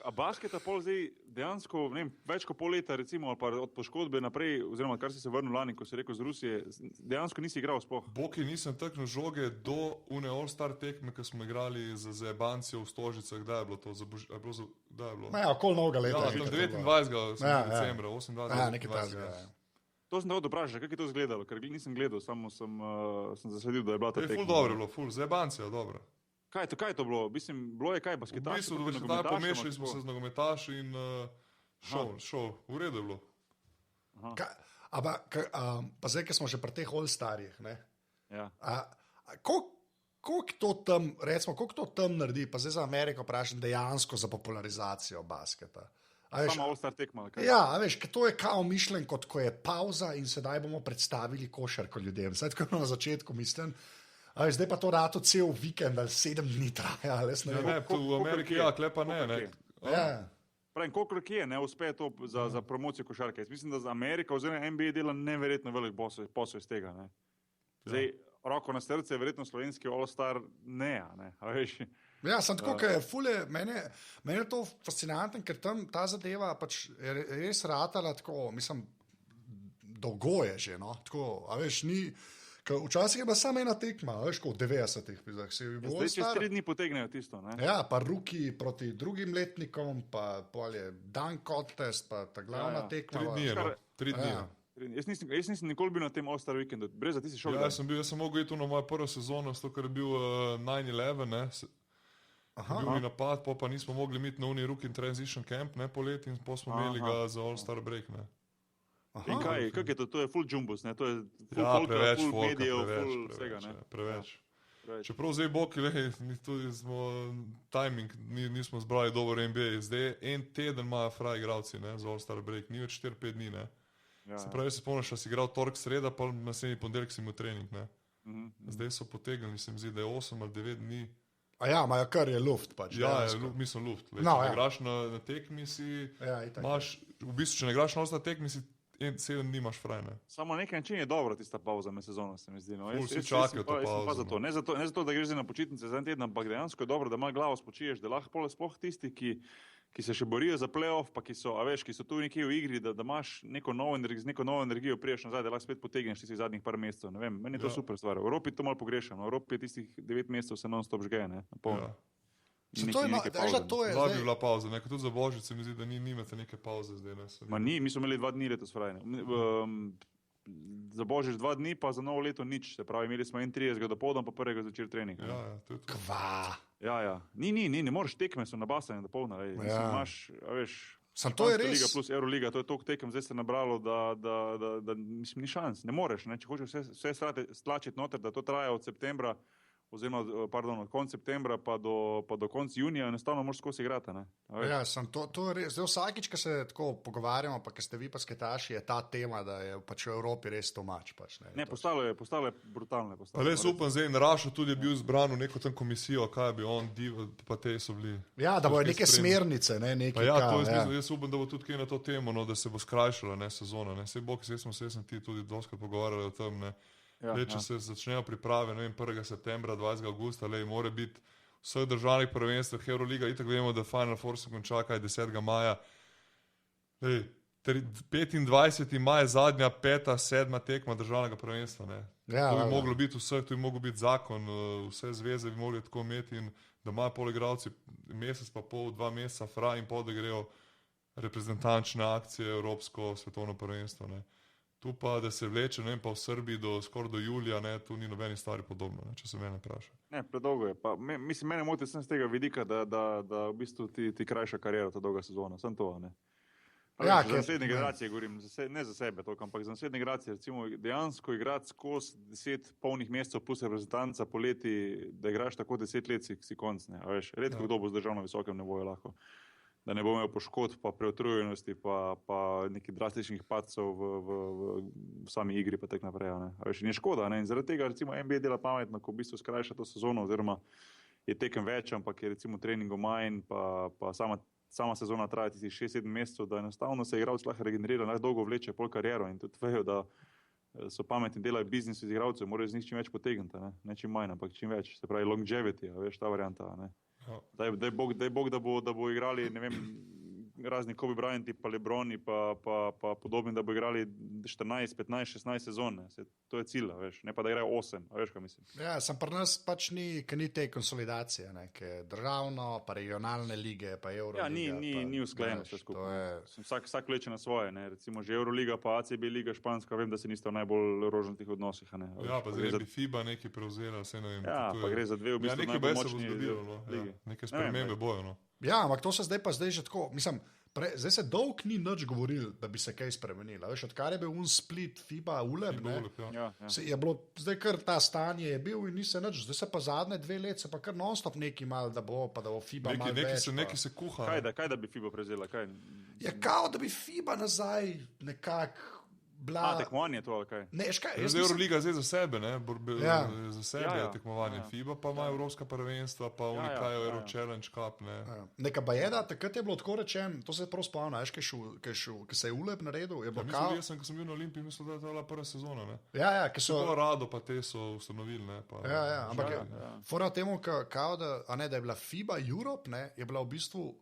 A basketa pol zdaj dejansko, več kot pol leta recimo, ali pa od poškodbe naprej, oziroma kar si se vrnil lani, ko si rekel z Rusije, dejansko nisi igral sploh. Boki nisem taknil žoge do une All-Star tekme, ko smo igrali za Zebancijo v Stožicah, kdaj je bilo to? Kdaj je bilo? Okoli novega leta. 29. decembra, 28. To sem tako vprašal, kako je to izgledalo, ker nisem gledal, samo sem zasledil, da je bila ta tekma. Ful dobro je bilo, ful, Zebancija, dobro. Kaj je to bilo? Mislim, bilo je kaj, basketaš? V bistvu, pomešali smo se z nogometaši in šel, v redu je bilo. Pa zdaj, ker smo že pri teh All-Starjih, koliko to tam naredi, pa zdaj za Ameriko vprašam dejansko za popularizacijo basketa. Sama All-Star tekma. Ja, to je kao mišljen, kot ko je pauza in sedaj bomo predstavili košarko ljudem. Zdaj, tako na začetku mislim, zdaj pa to rato cel vikend ali 7 dni traja. V Ameriki klepa ne. Pravim, koliko je, uspe to za promocijo košarke. Jaz mislim, da za Amerika oziroma NBA dela neverjetno velik posel iz tega. Zdaj, roko na srce, verjetno slovenski All-Star ne, veš. Ja, sem tako, ker meni je to fascinantno, ker tam ta zadeva pač je res ratala tako, mislim, dolgo je že, tako, včasih je bila samo ena tekma, kot v 90-ih. Zdaj čez 3 dni potegnejo tisto, Ja, pa ruki proti drugim letnikom, pa pol je dan contest, pa ta glavna tekma. 3 dni. Jaz nisem nikoli bil na tem All-Star weekendu, brez da ti si šel. Ja, jaz sem mogel iti na mojo prvo sezono, ker je bil 9/11, bil mi napad, pa nismo mogli imeti na uni Rookie Transition Camp, poleti, in pa smo imeli ga za All-Star break. In kaj je to? To je full jumbus, to je full folka, full medijev, full vsega. Preveč. Čeprav zdaj boki, tudi smo timing, nismo zbrali dober NBA, zdaj en teden imajo fraj igralci za All-Star break, ni več 4-5 dni. Se pravi, se spomniš, da si igral tork sreda, pa naslednji ponedeljek si imel trening. Zdaj so potegnili, se mi zdi, da je 8 ali 9 dni. A ja, imajo kar je luft. Pač, Ja, dejansko. mislim luft. Če No, ne ja. igraš na tekmi, si Ja, itak. imaš, v bistvu, če ne igraš na tekmi, si 7 dni imaš fraj. Ne? Samo na nek način je dobro tista pauza med sezono, se mi zdi. No. Ful, vsi Jaz čakajo sem pa- to jaz sem pa pavzo, za to. Ne zato, da greš zdaj na počitnice za en teden, ampak dejansko je dobro, da malo glavo spočiješ, da lahko pole sploh tisti, ki se še borijo za playoff, pa ki so tu nekje v igri, da imaš neko novo z neko novo energijo priješ nazaj, da lahko spet potegneš tistih zadnjih par mesecev. Ne vem, meni je to super stvar. V Evropi to malo pogrešam. V Evropi je tistih 9 mesecev se non-stop žge, ne, na polno. Ja. Se to je, neke veš, da to je Lahko bi zdaj, bila pauza, nekaj tudi za božič se mi zdi, da nimate neke pauze zdaj. Ne? Ma ni, mi smo imeli 2 dni letos frajne. Za božič 2 dni, pa za novo leto nič. Se pravi, imeli smo 31. dopoldan, pa 1. zvečer trening. Ja, to je to. kva. Ja. Ni, ne moreš tekme, so nabasane do polna. Ja. Imaš, a veš, Sam to je Španska res. liga plus Euroliga, to je toliko tekem, zdaj se je nabralo, da mislim, ni šans, ne moreš. Ne? Če hočeš vse stlačiti noter, da to traja od septembra, oziroma od konca septembra pa do konca junija, enostavno moraš skozi igrati. Ne? A veš. Ja, to je res. Zdaj, vsakič, ko se tako pogovarjamo, pa ko ste vi pa sketaši, je ta tema, da je pač v Evropi res tomač. Pač, Ne, postalo je brutalno. Pa res upam, zdaj in Rašo tudi je bil izbran v neko tam komisijo, kaj bi on, pa te so bili. Ja, da bojo Težko neke spremljati. smernice, ne neki. Pa ja, to jaz upam, da bo tudi kaj na to temo, no, da se bo skrajšala ne, sezona. Ne. Sej bog, sej smo se ti tudi doskrat pogovarjali o tem. Ne. Če se začnejo priprave, ne vem, 1. septembra, 20. augusta, mora biti v vseh državnih prvenstvih Euroliga, itak vemo, da Final Four se konča kaj 10. maja. 25. maj je zadnja, 5., 7. tekma državnega prvenstva. Ne. Ja, To bi moglo biti vseh, to bi mogel biti zakon, vse zveze bi mogli tako imeti in da imajo poligravci mesec pa pol, 2 meseca fraj in pol, da grejo reprezentančne akcije, Evropsko, svetovno prvenstvo. Ne. Tu pa, da se vleče, ne vem, pa v Srbiji skoraj do julija, ne, tu ni nobeni stvari podobno, ne, če se mene vpraša. Ne, predolgo je. Mislim, mene moti sem z tega vidika, da v bistvu ti krajša karijera ta dolga sezona. Sem to, ne. Ja, za naslednje generacije govorim, ne za sebe toliko, ampak za naslednje generacije, recimo dejansko igrati skozi 10 polnih mesecev plus reprezentanca poleti, da igraš tako 10 let, si konc, ne. A veš, redko kdo bo zdržal na visokem nivoju lahko. Da ne bo imel poškodb, pa preutrujenosti, pa nekih drastičnih padcev v sami igri, pa tako naprej. Ne. A veš, in je škoda, ne. In zaradi tega recimo NBA dela pametno, ko v bistvu skrajša to sezono, oziroma je tekem več, ampak je recimo treningov manj, pa sama sezona traja tistih 6-7 mesecev, da enostavno se igralec lahko regenerira, lahko dolgo vleče pol kariero in tudi vejo, da so pametni, delajo biznis iz igralcev, morajo z njih čim več potegniti, ne čim manj, ampak čim več, se pravi longevity, a veš, ta varianta, ne. Daj Bog, da bo igrali, ne vem, razni Kobe Bryanti, pa Lebroni, pa podobni, da bo igrali 14, 15, 16 sezon. To je cilj, veš, ne pa da igrajo 8, a veš, kaj mislim. Ja, sem pri nas pač ni te konsolidacije, ne, državno, pa regionalne lige, pa Euroliga. Ja, ni usklajeno vse skupaj. Vsak leče na svoje, ne, recimo že Euroliga, pa ACB liga španska, vem, da se niste v najbolj rožnatih odnosih, ne. Ja, pa zdaj bi FIBA nekaj prevzela, vse ne vem. Ja, pa gre za dve v bistvu nekaj se bo najmočnejši zgodilo, no. Ja, neke spremembe bojo, no. Ja, ampak to se zdaj že tako, mislim, zdaj se dolg ni nič govoril, da bi se kaj spremenilo. Veš, odkar je bil split FIBA ULEB, je bilo zdaj kar ta stanje je bil in ni se nič, zdaj se pa zadnje 2 leta se pa kar non-stop neki mal, da bo FIBA mal več. Neki se kuha. Kaj da bi FIBA prevzela, kaj? Ja, kao da bi FIBA nazaj nekako bila... tekmovanje to ali kaj? Ne, škaj, zdaj Euroliga zdaj za sebe, ne? Za sebe Ja. je tekmovanje. FIBA pa ima Evropska prvenstva, pa unikajo Euro Challenge Cup, ne. Neka bajeda, takrat je bilo tako rečen, to se prav spomnim, veš, ko se je ULEB naredil, je bilo kao... Jaz sem bil na Olimpiji, mislim, da je to bila prva sezona, ne. Ja, ki so... Rado pa te so ustanovili, ne. Ja, ampak fora temu, kao da, a ne, da je bila FIBA Europe, ne, je bila v bistvu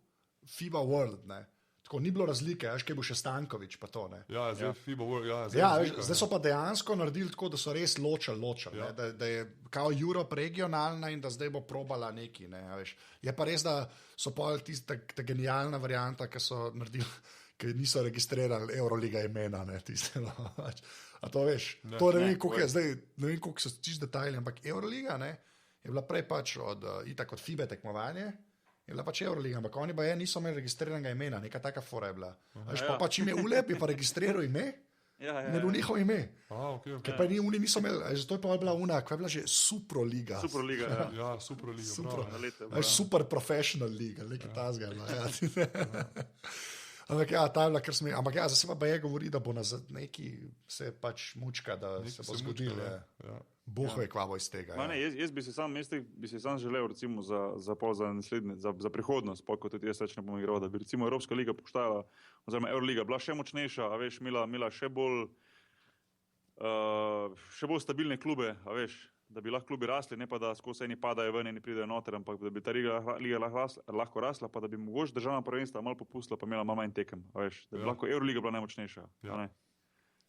FIBA World, ne. Tako ni bilo razlike, veš, kaj bo še Stanković pa to, ne. Ja, zdaj FIBA World, zdaj so pa dejansko naredili tako, da so res ločili, ne, da je kao Europe regionalna in da zdaj bo probala neki, ne, veš. Je pa res, da so pa tista genialna varianta, ki so naredili, ki niso registrirali Euroliga imena, ne, tiste, no, a to veš, to ne vem, koliko je zdaj, ne vem, koliko so čisto detajli, ampak Euroliga, ne, je bila prej pač itak od FIBA tekmovanje, je bila pač Euroliga, ampak oni pa niso imeli registriranega imena, neka taka fora je bila. Veš, pa čim je ULEB, je pa registriral ime, ne bilo njihovo ime. Ker pa oni niso imeli, zato je pa bila kaj je bila že Suproliga. Suproliga, ja, Suproliga. Super professional liga, nekaj tazga. Ampak ja, ta je bila, ker smo, ampak ja, zdaj se pa je govori, da bo neki se pač mučka, da se bo zgodilo. Bog ve, kva bo iz tega. Ma, ne, jaz bi se sam želel recimo za naslednje, za prihodnost, pa kot tudi jaz več ne bom igral, da bi recimo Evropska liga postajala, oziroma Euroliga bila še močnejša, a veš, imela še bolj stabilne klube, a veš, da bi lahko klubi rasli, ne pa da skozi eni padajo ven, eni pridejo noter, ampak da bi ta liga lahko rasla, pa da bi mogoče državna prvenstva malo popustila, pa imela manj tekem, a veš, da bi lahko Euroliga bila najmočnejša. Ja.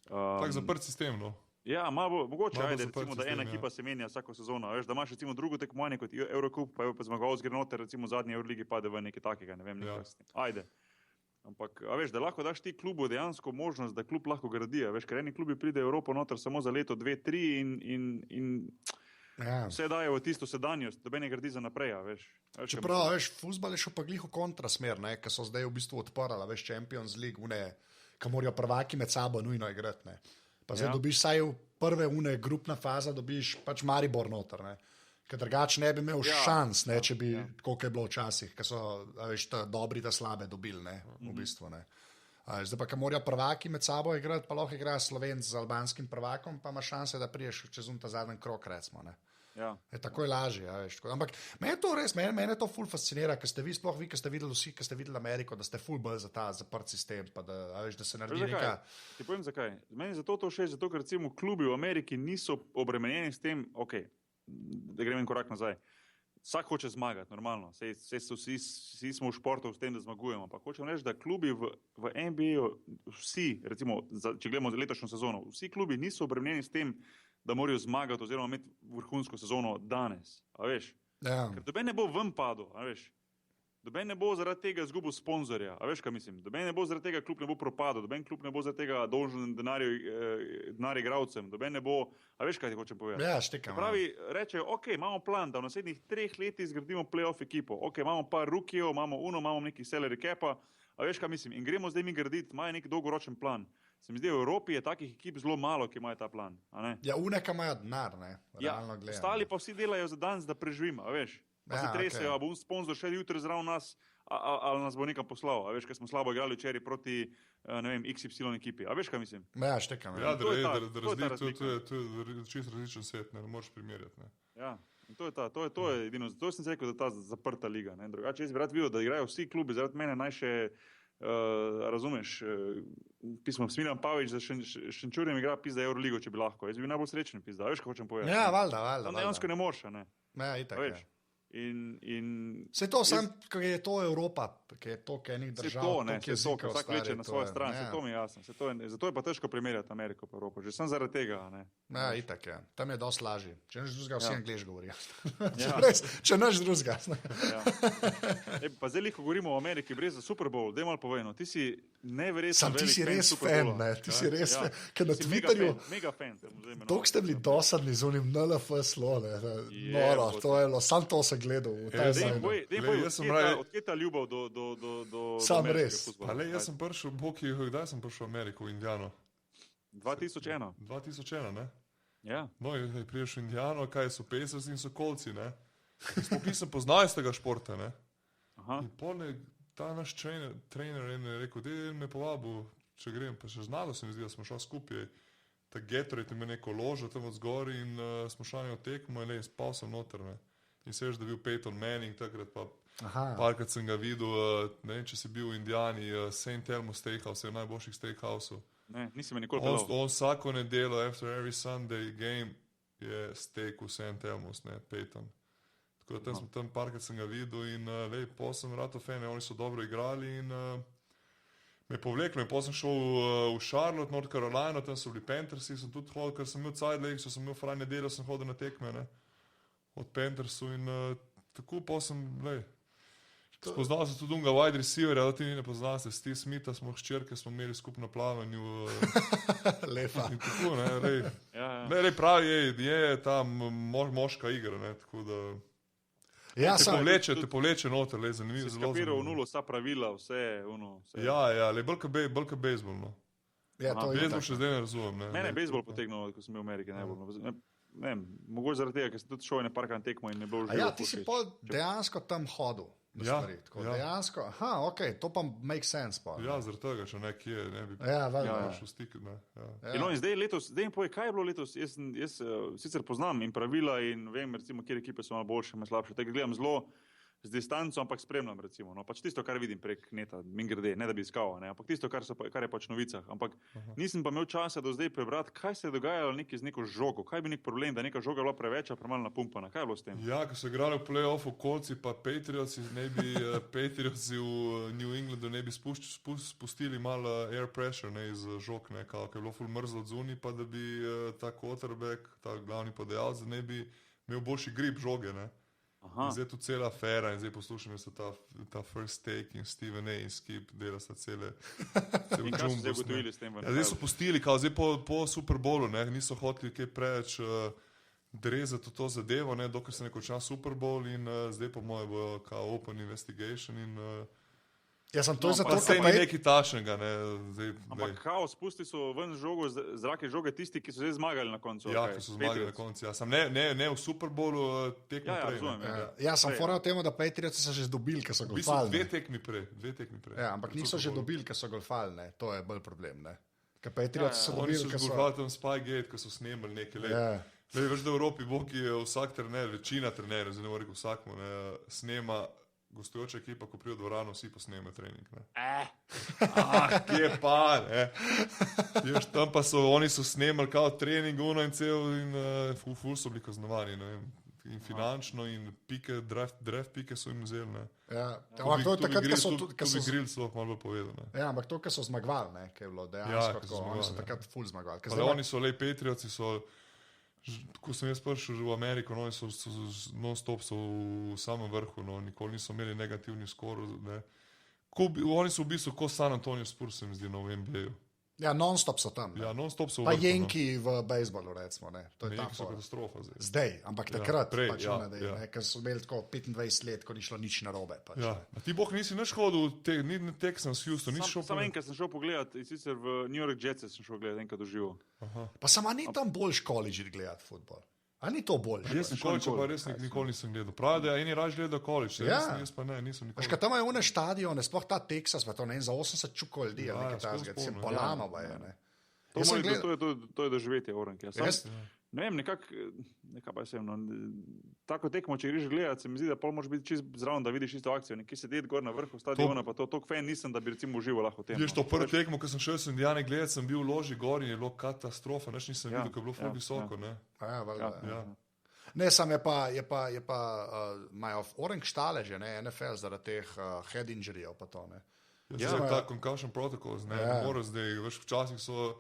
Tak zaprt sistem, no. Ja, mogoče, recimo, da ena ekipa se menja vsako sezono, veš, da imaš recimo drugo tekmovanje kot Eurocup, pa je pa zmagovalec gre noter, recimo zadnji Euroligi pade v nekaj takega, ne vem, nekaj s tem. Ajde. Ampak, a veš, da lahko daš ti klubu dejansko možnost, da klub lahko gradi, a veš, ker eni klubi pride v Evropo noter samo za leto, 2, 3 in vse dajo v tisto sedanjost, da ne gradi za naprej, a veš. Čeprav, veš, fuzbal je šel pa glih v kontrasmer, ne, ker so zdaj v bistvu odprali, veš, Champions League, ki morajo prvaki med sabo nujno igrati, ne. Pa zdaj dobiš vsaj v prve grupna faza, dobiš pač Maribor noter, ne. Ker drugače ne bi imel šans, ne, če bi, koliko je bilo včasih, ker so, veš, ta dobri, ta slabe dobili, ne, v bistvu, ne. Zdaj pa, ker morajo prvaki med sabo igrati, pa lahko igra Slovenc z albanskim prvakom, pa ima šanse, da priješ čez ta zadnji krok, recimo, ne. Ja. Tako je lažje, veš. Ampak mene to res, mene to ful fascinira, ker ste vi, sploh vi, ki ste videli vsi, ki ste videli Ameriko, da ste ful bolj za ta zaprt sistem, pa da, veš, da se naredi neka... Ti povem zakaj. Meni zato to všeč, zato ker recimo klubi v Ameriki niso obremenjeni s tem, da gremo en korak nazaj. Vsak hoče zmagati, normalno. Vsi smo v športu s tem, da zmagujemo. Pa hočem reči, da klubi v NBA-ju vsi, recimo, če gledamo za letošnjo sezono, vsi klubi niso obremenjeni s tem, da morajo zmagati oziroma imeti vrhunsko sezono danes, a veš? Ja. Ker doben ne bo ven padel, a veš? Doben ne bo zaradi tega izgubil sponzorja, a veš, kaj mislim? Doben ne bo zaradi tega klub ne bo propadel, doben klub ne bo zaradi tega dolžen denar igralcem, doben ne bo, a veš, kaj ti hočem povedati? Ja, štekam. Pravi, rečejo, imamo plan, da v naslednjih 3 letih zgradimo playoff ekipo, imamo par rukijev, imamo neki salary capa, a veš, kaj mislim? In gremo zdaj mi graditi, imajo neki dolgoročen plan. Se mi zdi, v Evropi je takih ekip zelo malo, ki imajo ta plan. A ne? Ja, uneka imajo denar, ne? Realno gledano. Ostali pa vsi delajo za danes, da preživimo, a veš? Pa se tresejo, a bo sponzor še jutri zraven nas, ali nas bo nekam poslal. A veš, ker smo slabo igrali včeraj proti, ne vem, XY ekipi. A veš, kaj mislim? Ja, štekam. Ja, to je čisto različen svet, ne moreš primerjati, ne. Ja. In to je edino, to sem rekel, da ta zaprta liga, ne. Drugače, jaz bi rad videl, da igrajo vsi klubi, zaradi mene naj še razumeš, pismo Smiljan Pavić za Šenčurjem igra pizda Euroligo, če bi lahko. Jaz bi najbolj srečen pizda, veš, kaj hočem povedati? Ja, valjda. Tam dejansko ne moreš, ne? Ja, itak, ja. Vse to sam, ker je to Evropa, ker je to enih držav, toliko jezikov, vsak leče na svojo stran, vse to mi je jasno. Zato je pa težko primerjati Ameriko pa Evropo, že sem zaradi tega, ne. Ja, itak, ja. Tam je dosti lažje. Če naš drugega, vsi Anglež govorijo. Ja. Če naš drugega. Ja. Pa zdaj, ko govorimo o Ameriki, brez za Super Bowl, daj malo povej, ti si neverjetno velik fan. Ti si res fan, ne? Ti si res fan. Ker na Twitterju, mega fan. toliko ste bili dosadni z unim NLF slo, ne? Noro, to je bilo, sam to sem gledal. Odkje ta ljubav do sam res. Ale, jaz sem prišel, kdaj sem prišel v Ameriko, v Indiano? 2001. 2001, ne? Ja. No, je prišel v Indiano, kaj so Pacers in so Coltsi, ne? Sploh nisem poznal iz tega športa, ne? Aha. In poleg ta naš trener je rekel, da me povabil, če grem, pa še znalo se mi zdi, da smo šli skupaj, ta Gatorade je me neko ložo tam od zgori in smo šli na tekmo in spal sem noter, ne? In se veš, da je bil Peyton Manning, takrat pa parkrat sem ga videl, ne vem, če si bil v Indiani, St. Elmo Steakhouse, je najboljših steakhouseov. Ne, nisi me nikoli pelal. On vsako nedeljo, after every Sunday game, je steak v St. Elmo's, ne, Peyton. Tako da tam parkrat sem ga videl in pol sem rato fan, oni so dobro igrali in me povleklo. In pol sem šel v Charlotte, North Carolina, tam so bili Panthersi, sem tudi hodil, ker sem imel side legs, sem imel fraj nedeljo, sem hodil na tekme, ne. Od Panthersu in tako pa sem, spoznal sem tudi unga wide receiverja, da ti ne poznal se, Steve Smitha smo hčerke, smo imeli skupno plavanju. Lepa. In tako, ne, Ne, pravi, je ta moška igra, ne, tako da... Ja, te povleče noter, zanimivo. Si skapiral v nulo vsa pravila, vse. Ja, bolj ka bejzbol, no. Ja, to je bejzbol še zdaj ne razumem, ne. Mene je bejzbol potegnil, ko sem bil v Ameriki najbolj. Ne vem, mogoče zaradi tega, ker sem tudi šel na parkrat tekmo in ne bilo že. Ja, ti si pol dejansko tam hodil. Ja, stvari. Tako, ja. Dejansko, ok, to pa make sense. Pa, Ja, zaradi tega, če nekje ne bi ja, valjda. prišel stik. Ne, ja. Ja. In zdaj letos, zdaj mi povej, kaj je bilo letos. Jaz sicer poznam in pravila in vem, recimo, kje ekipe so malo boljše, malo slabše. Tega gledam zelo z distanco, ampak spremljam, recimo. No, pač tisto, kar vidim prek neta, mingrede, ne da bi iskal, ne, ampak tisto, kar je pač v novicah. Ampak nisem pa imel časa do zdaj prebrati, kaj se je dogajalo z neko žogo, kaj bi nek problem, da neka žoga bila preveč, a premalo napumpana. Kaj je bilo s tem? Ja, ko so igrali v play-offu Coltsi pa Patriotsi, Patriotsi v New Englandu ne bi spustili malo air pressure iz žog, ker je bilo ful mrzlo od zunaj, pa da bi ta quarterback, ta glavni podajalec, ne bi imel boljši grip žoge. Ne. Zdaj je tu cela afera in zdaj poslušam, da so ta first take in Steven A. in Skip dela sta cele in kaj so zdaj ugotovili s tem? Ja, zdaj so pustili, zdaj po Super Bowlu, niso hoteli kaj preveč drezati v to zadevo, dokler se ne konča Super Bowl in zdaj po moje bo kao open investigation in Jaz sem to zato, ker ni nekaj tašnega. Ampak kao, spusti so ven žogo, zrake žoge tisti, ki so zdaj zmagali na koncu. Ja, ki so zmagali na koncu. Ja. Sam ne v Super Bowlu tekmo prej. Ja, sem foral temu, da Patriotsi so že dobili, ker so golfali. Dve tekmi prej. Ja, ampak niso že dobili, ker so golfali. To je bolj problem. Ker Patriotsi so dobili, ker so... Oni so golfali tam Spygate, ko so snemali nekaj let. Veš, da v Evropi Bog je vsak trener, večina trenerjev, zdaj ne morem reči vsakmu, snema gostujoča ekipa, ko pride v dvorano, vsi posneme trening. Kje pa, ne? Još, tam pa oni so snemali kao trening, in cel, in ful so bili kaznovani, ne vem. In finančno, in pike, draft pike so jim vzeli, ne. Ja, ampak to je takrat, ko so... Tu bi Grill sploh malo povedal, ne. Ja, ampak to, ko so zmagovali, ne, ko je bilo dejansko tako, oni so takrat ful zmagovali. Ale oni so, Patriotsi so... Ko sem jaz prišel v Ameriko, oni so non-stop v samem vrhu, nikoli niso imeli negativni skor. Oni so v bistvu kot San Antonio Spurs, se mi zdi, v NBA-ju. Ja, non-stop so tam. Ja, non-stop so v vrhu. Pa Yanki Jenki v bejzbolu, recimo. To je Yanki so katastrofa zdaj. Zdaj, ampak takrat, prej, ker so imeli tako 25 let, ko ni šlo nič narobe. Ja. A ti boh nisi nič hodil, ni Texans, Houston, nič šel. Samo enkrat sem šel pogledat, in sicer v New York Jets sem šel gledat, enkrat doživel. Pa sama ni tam boljš college gledati futbol. A ni to bolj? Jaz sem college, pa res nikoli nisem gledal. Pravi, da eni raž gledal college, jaz pa ne, nisem nikoli. Veš, tam je one stadione, sploh ta Texas, pa to ne, za 80 čukov ljudi, nekaj tazga, se polano pa je, ne. To je doživetje, Orenk. Ne vem, nekaj pa sem, tako tekmo, če greš gledat, se mi zdi, da pol moraš biti čist zraven, da vidiš isto akcijo, nekje sedeti gor na vrhu stadiona, pa toliko fan nisem, da bi recimo užival lahko v tem. Veš, to prvo tekmo, ko sem šel s Indijane gledat, sem bil v loži gor in je bilo katastrofa, nič nisem videl, ko je bilo ful visoko, ne. Ne, sam je pa imajo Orange štale že, ne, NFL zaradi teh head injuryjev pa to, ne. Ja, ta concussion protocols, ne, moraš zdaj, veš, včasih so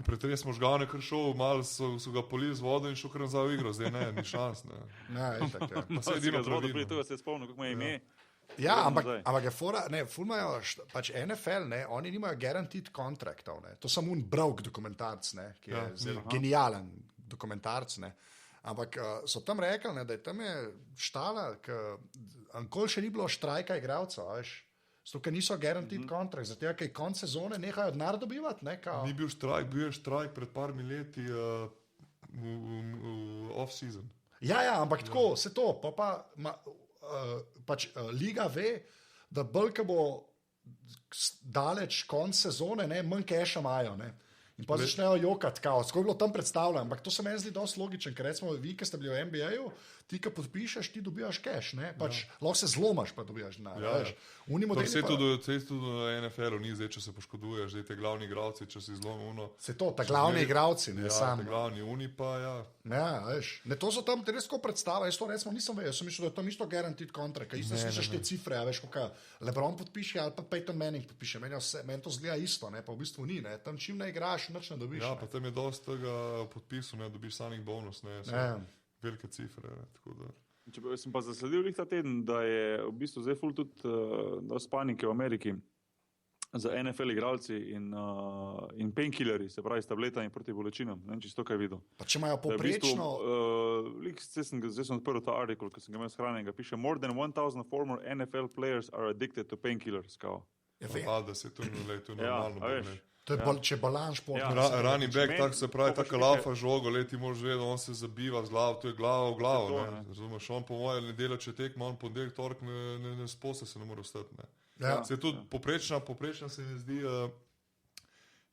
pretres možgane kar šel, malo so ga polili z vodo in šel kar nazaj v igro, zdaj ne, ni šans, ne. Ja, itak, ja. Pa se edino pravilno. To se spomnim, kako ima ime. Ja, ampak je fora, ne, ful imajo, pač NFL, ne, oni nimajo guaranteed contractov, ne. To samo un Broke dokumentarc, ne, ki je genijalen dokumentarc, ne. Ampak so tam rekli, ne, da je tam štala, ankoli še ni bilo štrajka igralcev, veš. Zato, ker niso guaranteed contract, zato, ker konc sezone nehajo denar dobivati. Ni bil štrajk, bil je štrajk pred parmi leti off-season. Ja, ampak tako, se to, pač liga ve, da bolj, bo daleč konc sezone, ne, manj keša imajo, ne. In pa začnejo jokati, kako je bilo tam predstavljeno, ampak to se meni zdi dosti logičen, ker recimo vi, ki ste bili v NBA-ju, ti, ki podpišeš, ti dobijaš cash, ne, pač lahko se zlomaš, pa dobijaš denar, veš. Vse tudi v NFL-u ni zdaj, če se poškoduješ, zdaj te glavni igralci, če si zlomil uno. Se to, ta glavni igralci, ne, sam. Ja, ta glavni uni pa, ja. Ja, veš, ne, to so tam res tako predstava, jaz to recimo nisem vedel, sem mislil, da je tam isto guaranteed contract, isto slišaš te cifre, veš, kako LeBron podpiše ali pa Peyton Manning podpiše, meni to zgleda isto, ne, pa v bistvu ni, ne, tam čim ne igraš, nič ne dobiš. Ja, pa tam je dosti tega podpisu, ne, dobiš samih bonus, ne, velike cifre, tako da. Sem pa zasledil ta teden, da je v bistvu zdaj ful tudi dosti panike v Ameriki za NFL igralci in painkillerji, se pravi s tabletami proti bolečinam. Ne vem, če si to kaj videl. Pa če imajo poprečno... Zdaj sem odprl ta artikel, ki sem ga imel shranjenega, piše more than 1000 former NFL players are addicted to painkillers, kao. Da se to normalno. To je če balan šport. Ja. Running back, meni- tako se pravi, to pa tako še laufa žogo, ti moraš vedeti, on se zabiva z glavo, to je glava v glavo. To, Ne? ne. Razumeš, on po mojem nedeljo, če tekmo, on ponedeljek, torek ne sposta se ne more vstati. Ne? Ja. Se tudi poprečna se mi zdi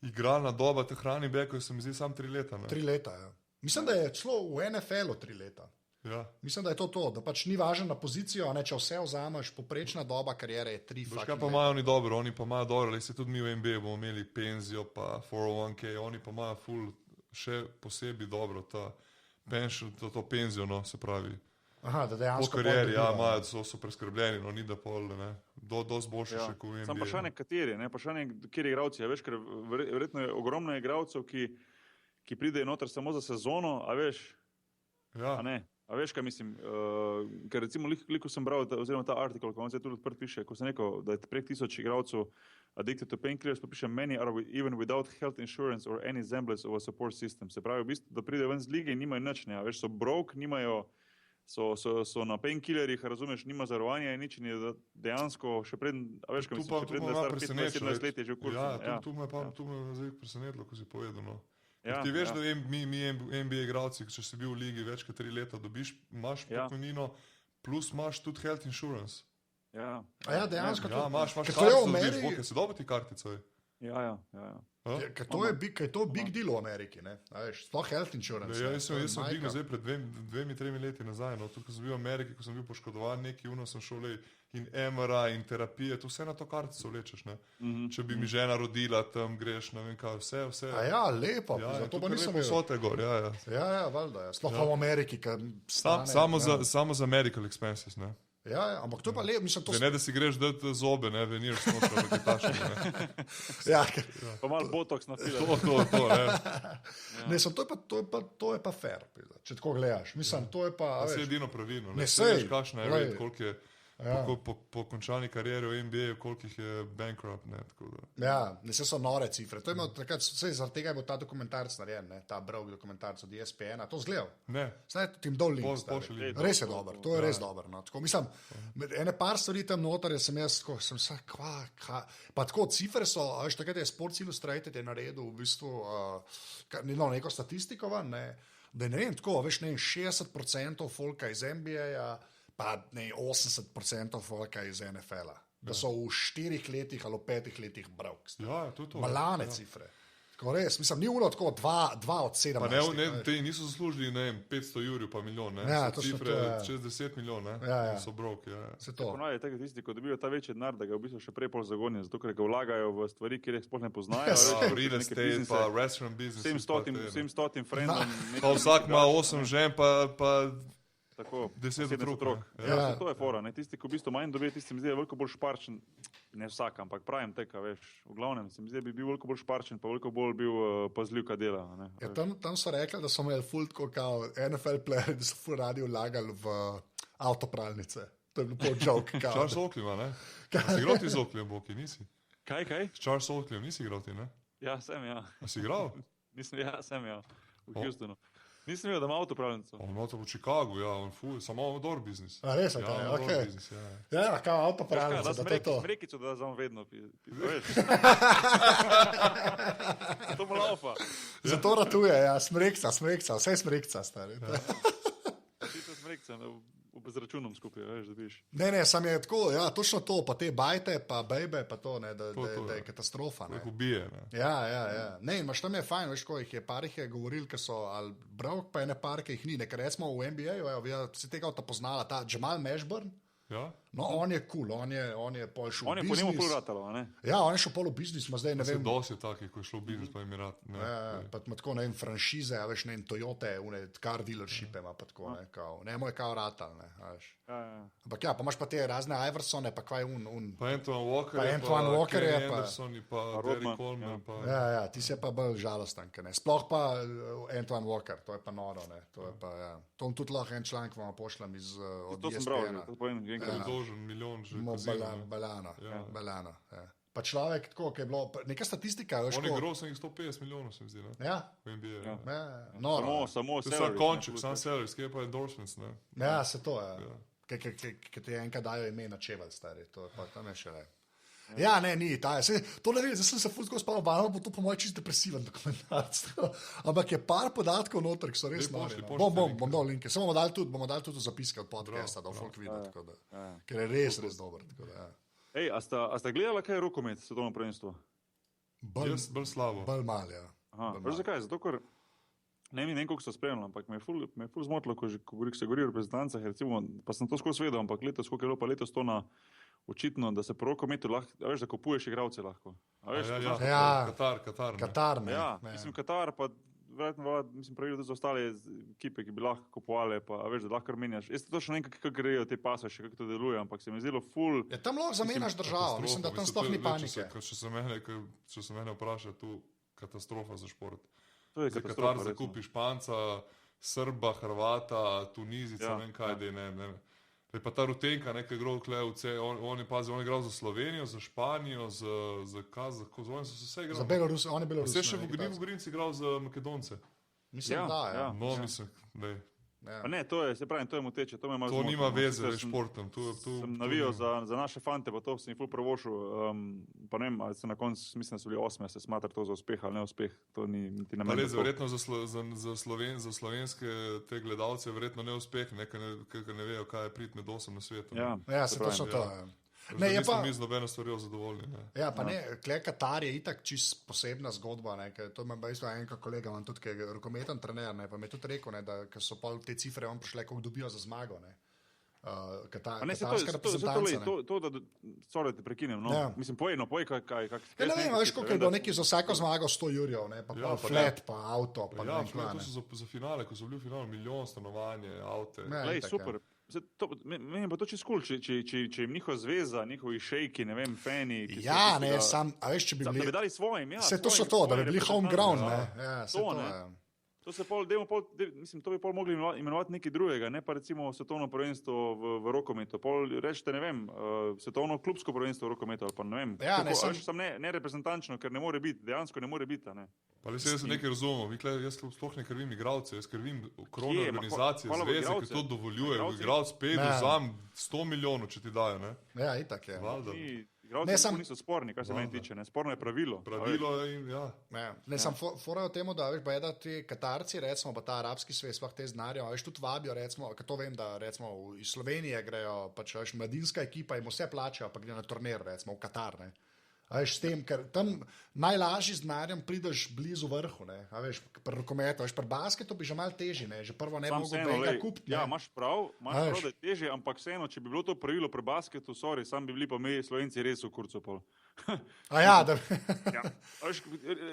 igralna doba teh running backov, se mi zdi samo 3 leta. Ne? 3 leta. Ja. Mislim, da je celo v NFL-u 3 leta. Ja. Mislim, da je to, da pač ni važno na pozicijo, a ne, če vse vzameš, poprečna doba kariere je 3 Veš, kaj fucking pa leta. imajo oni dobro, oni pa imajo dobro, le se tudi mi v NBA bomo imeli penzijo, pa 401k, oni pa imajo full še posebej dobro ta pension, to penzijo, no, se pravi. Aha, da Po dejansko karieri, ja, pol dobiva. imajo, so preskrbljeni, no, ni da pol, ne. Dosti boljše še kot v NBA. Sam vprašanje, kateri, ne, vprašanje, kateri igralci, a veš, ker verjetno je ogromno igralcev, ki pridejo noter samo za sezono, a veš, Ja. a ne. A veš, kaj mislim, ker recimo liko sem bral, oziroma ta artikel, ko on se tudi odprt piše, ko sem rekel, da je prek 1000 igralcev addicted to painkillers, pa piše, many are even without health insurance or any semblance of a support system. Se pravi, v bistvu, da pridejo ven z lige in nimajo nič, ne, a veš, so broke, nimajo, so na painkillerjih, razumeš, nima zavarovanja in nič, in je dejansko še preden, a veš, kaj mislim, še preden, da je star 15-17 let je že v kursu. Ja, tu me zdaj presenetilo, ko si povedal, no. Ja, Ti veš, ja. da mi NBA igralci, če si bil v ligi več kot 3 leta, imaš Ja. pokojnino, plus imaš tudi health insurance. Ja, A ja, dejansko Ja, imaš Ker to je v kartico, Ameriki- dobiš, si dobil ti kartico. ja. Ker to je big deal v Ameriki, ne? A veš, sploh health insurance. Ja, ne, jaz to je sem majka. dignil zdaj pred 2-3 leti nazaj, no, tudi ko sem bil v Ameriki, ko sem bil poškodovan, neki uno sem šel lej, in MRI in terapije, to vse na to kartico vlečeš, ne. Če bi mi žena rodila, tam greš, ne vem kaj, vse. A ja, lepo, Ja, zato pa tukaj nisem lepo vedel. sote gor, ja. Ja, valjda, ja. Sploh pa v Ameriki, ker stane. Samo za medical expenses, ne. Ja, ampak to je pa lepo, mislim, to Da ne, da si greš dati zobe, ne, venir snotra, da ti tašne, ne. Ja, Pa malo botox na film. To, ne. ne, sem, to je pa fair, pizda, če tako gledaš. Mislim, to je pa, a Se je veš, edino pravilno, Ne, ne. sej, Veš, kakšna je glej. red, koliko je, Ja. po končani karieri v NBA, koliko jih je bankrupt, ne, tako da. ja, ne, se so nore cifre. To je imel takrat, saj zaradi tega je bil ta dokumentarc narejen, ne, ta Broke dokumentarc od ESPN-a, to zgledal. Ne, Zdaj ti jim dol link. Pošlji link. Res je dober, to je res dober. No. Tako, mislim, ene par stvari tam noter, sem jaz, ko sem se, pa tako cifre so, a veš, takrat je Sports Illustrated je naredil v bistvu neko statistiko van, ne, da je, ne vem, tako, veš, ne vem, 60% folka iz NBA-ja, pa ne 80% folka iz NFL-a. Da so v 4 letih ali v 5 letih brokes. Ja, to je to. Malane cifre. Tako res, mislim, ni uno tako 2 od 17. Pa ne, te niso zaslužili, ne vem, 500 jurjev pa milijon, ne. Ja, So točno cifre to, ja. čez 10 milijon, ne. Ja. So broke, ja. Se to. Ponavadi je tako tisti, ko dobijo ta večji denar, da ga v bistvu še prej pol zagonijo, zato ker ga vlagajo v stvari, kjer jih sploh ne poznajo. Ja, veš, Ja, kot real neke estate, biznise. pa restaurant business. Vsem stotim frendom. Pa vsak ima 8 žen, pa Tako, 10 17 otrok. Ja, Ja. ja. To je fora. Ne? Tisti, ki v bistvu manj dobijo, tisti mi zdi, da je veliko bolj šparčen. Ne vsak, ampak pravim teka, veš. V glavnem se mi zdi, da bi bil veliko bolj šparčen, pa veliko bolj bil pazljiv, kaj dela. Ne? Ja, tam so rekli, da so imeli fult, kot NFL playerji, da so ful radi vlagali v avtopralnice. To je bil pol joke. Charles Oakley ima, ne? A si igral ti z Oakleyem, Boki, nisi? Kaj? S Charles Oakleyem nisi igral ti, ne? Ja, sem ja. A si igral? Sem ja. V Houstonu. Nisem videl, da ima avtopravljenco. On ima to v Chicagu, ja, on samo outdoor business. A res je Ja, to, outdoor okej. business, ja. Ja, kao avtopralnice, Da da to je to. smrekico, da znam vedno. Veš. To bo laufa. Zato ratuje, ja, smrekca, vse smrekca, stari. Ti to smrekica, z računom skupaj, veš, da biš. Ne, sam je tako, ja, točno to, pa te bajte, pa bejbe, pa to, ne, da je ja. katastrofa. Ne. Tako ubije, ne. Ja. Ne, imaš tam je fajn, veš, ko jih je parih je govoril, ki so ali bravk, pa ene par, ki jih ni. Ker recimo v NBA-ju, si tega ta poznala, ta Jamal Mashburn, Ja? no on je cool, on je pol šel On je v po njemu biznis. pol ratalo, a ne? Ja, on je šel pol v biznis, ima zdaj ne Se vem. dosti je takih, ko je šlo v biznis, pa jim je rad. Ne. Pa ima tako, ne vem, franšize, a veš, ne vem, Toyote, une car dealershipe ima pa tako, ne, kao, ne, moj kao ratal, ne, a veš. Ja. Ampak ja, pa imaš pa te razne Iversone, pa kvaj Pa Antoine Walker, Pa Antoine Walker je Kenny pa- Anderson, pa Rodman, Derek Coleman, pa... Ja, ti si pa bolj žalosten, ke ne. Sploh pa Antoine Walker, to je pa noro, ne, to je pa, ja. To tudi lahko en članek vam pošljem iz od To sem bral, ESPN-a. to povem, Je enkrat. dolžen milijon že Mo kazino, ne. Balano, ja. Pa človek, tako, ki je bilo, neka statistika, veš, On je ko... groz nekih 150 milijonov, se mi zdi, ne? Ja, V NBA. Ja. Ja. noro. Samo To je salary, sam konček, ne, sam salaries, kje pa endorsements, ne? Ja, se to je. Ki ti enkrat dajo ime na čevelj, stari, to je pa tam je še ne. Ja, ne, ni, to ne vem, zdaj sem se fulsko spal, bo to po mojem čist depresiven dokumentarc. Ampak je par podatkov noter, ki so res nori. Bom dal linke, samo bomo dali tudi zapiske od podcasta, da folk vidi, ker je res dober. Ej, a sta gledala kaj rokomet, svetovno prvenstvo? Bolj slabo. Bolj mal, ja. Veš zakaj? Zato, ker ne vem, koliko so spremljali, ampak me je ful zmotilo, ko se govori o reprezentancah, recimo, pa sem to skozi vedel, ampak letos, koliko je bilo pa letos to na očitno, da se po rokometu lahko, veš, da kupuješ igralce lahko. Katar, ne. Ja, mislim, Katar, pa verjetno, mislim, pravilo tudi za ostale ekipe, ki bi lahko kupovali, pa veš, da lahko menjaš. Jaz to še nekaj, kako grejo te pasaše, kako to deluje, ampak se mi zdelo ful... Ja, tam lahko zamenjaš državo, mislim, da tam sploh ni panike. Če se mene vpraša, tu katastrofa za šport. To je za katastrofa. Katar zakupi Španca, Srba, Hrvata, Tunizica, ne vem kaj, ne. Pa ta Rutenka, nekaj igral on je igral za Slovenijo, za Španijo, za Kazahstan, so vse igral. Za Belorus, on je Belorus. Vse še v Grinci igral za Makedonce. Mislim, ja. No, mislim, da je. Pa ne, to je moteče, to me malo zmotilo. To nima veze s športom. Sem navijal za naše fante, pa to sem jih ful provošil, pa ne vem, ali se na koncu, mislim, da so bili 8, se smatra to za uspeh ali neuspeh, to ni niti na meni. Verjetno za slovenske te gledalce verjetno neuspeh, ker ne vejo, kaj je priti med 8 na svetu. Ja, se to so to. Ne, nismo mi z nobeno stvarjo zadovoljni. Ja, pa ne, Katar je itak čist posebna zgodba, to ima isto enka kolega, imam tudi, ki je rokometen trener, pa mi je tudi rekel, da so pol te cifre on prišle, koliko dobijo za zmago, katarska reprezentanca. Sorry, te prekinem, mislim, povej, kaj. Ja, ne vem, veš, koliko je bilo neki za vsako zmago 100 jurjev, pa flat, pa avto, pa ne vem, to so za finale, ko so bili v finalu, milijon stanovanje, avte. Lej, super. Meni pa to čisto kul, če jim njihova zveza, njihovi šejki, ne vem, fani. Ja, ne, a veš, če bi bili... Da bi dali svojim, ja. Se to so to, da bi bili home ground, ne. Ja, se to, ne. To se mislim, to bi pol mogli imenovati nekaj drugega, ne pa recimo svetovno prvenstvo v rokometu. Pol rečete, ne vem, svetovno klubsko prvenstvo v rokometu ali pa ne vem. Ja, ne reprezentančno, ker ne more biti, dejansko ne more biti, ne. Pa jaz nekaj razumem, jaz sploh ne krivim igralce, jaz krivim krovne organizacije, zveze, ki to dovoljujejo. Igralc 5 vzam 100 milijonov, če ti dajo, ne. Ja, itak je. Igralci niso sporni, kar se meni tiče, ne. Sporno je pravilo. Pravilo in ja. Ne, sam fora o temu, da veš, da ti Katarci, recimo, pa ta arabski svet, sploh te znarijo, veš, tudi vabijo, recimo, ker to vem, da recimo iz Slovenije grejo, pač veš, mladinska ekipa jim vse plačajo, pa gre na turnir, recimo, v Katar, ne. Veš, s tem, ker tam najlažji z denarjem prideš blizu vrhu, ne. A veš, pri rokometu, veš, pri basketu bi že malo težje, ne. Že prvo ne bi mogel tega kupiti, ne. Ja, imaš prav, da je težje, ampak vseeno, če bi bilo to pravilo pri basketu, sam bi bili pa mi Slovenci res v kurcu pol. Da... ja. Veš,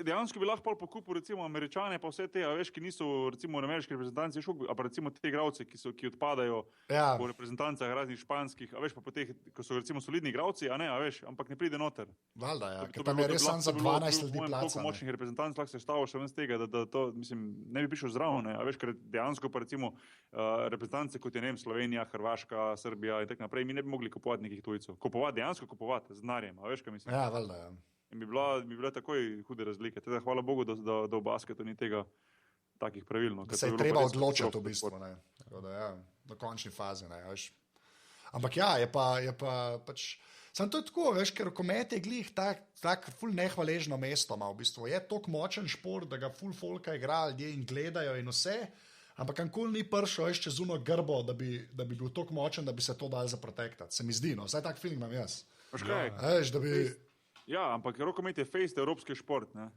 dejansko bi lahko pol pokupil recimo Američane, pa vse te, veš, ki niso recimo ameriški reprezentanci, pa recimo te igralce, ki odpadajo po reprezentancah raznih španskih, veš, pa po teh, ko so recimo solidni igralci, veš, ampak ne pride noter. Valjda, ja, ker tam je res samo za 12 ljudi placa. Koliko močnih reprezentanc lahko se štavo še ven z tega, da to, mislim, ne bi prišel zdravo, ne, veš, ker dejansko pa recimo reprezentance, kot je, ne vem, Slovenija, Hrvaška, Srbija in tak naprej, mi ne bi mogli kupovati nekih tujcev. Dejansko kupovati z denarjem, veš, kaj mislim. Ja, valjda, ja. In bi bile takoj hude razlike. Teda hvala Bogu, da v basketu ni tega takih pravil. Da se je treba odločiti v bistvu, ne. Tako da, ja, do končni fazi, ne, veš. Ampak ja, je pa pač... Sam to je tako, veš, ker rokomet je glih tak ful nehvaležno mesto ima v bistvu. Je tok močen šport, da ga ful folka igra, ljudje in gledajo in vse, ampak ankul ni pršel veš čez uno grbo, da bi bil tok močen, da bi se to dal zaprotektati. Se mi zdi, no, vsaj tak film imam jaz. Veš, da bi... Ja, ampak rokomet je fejst evropski šport, ne?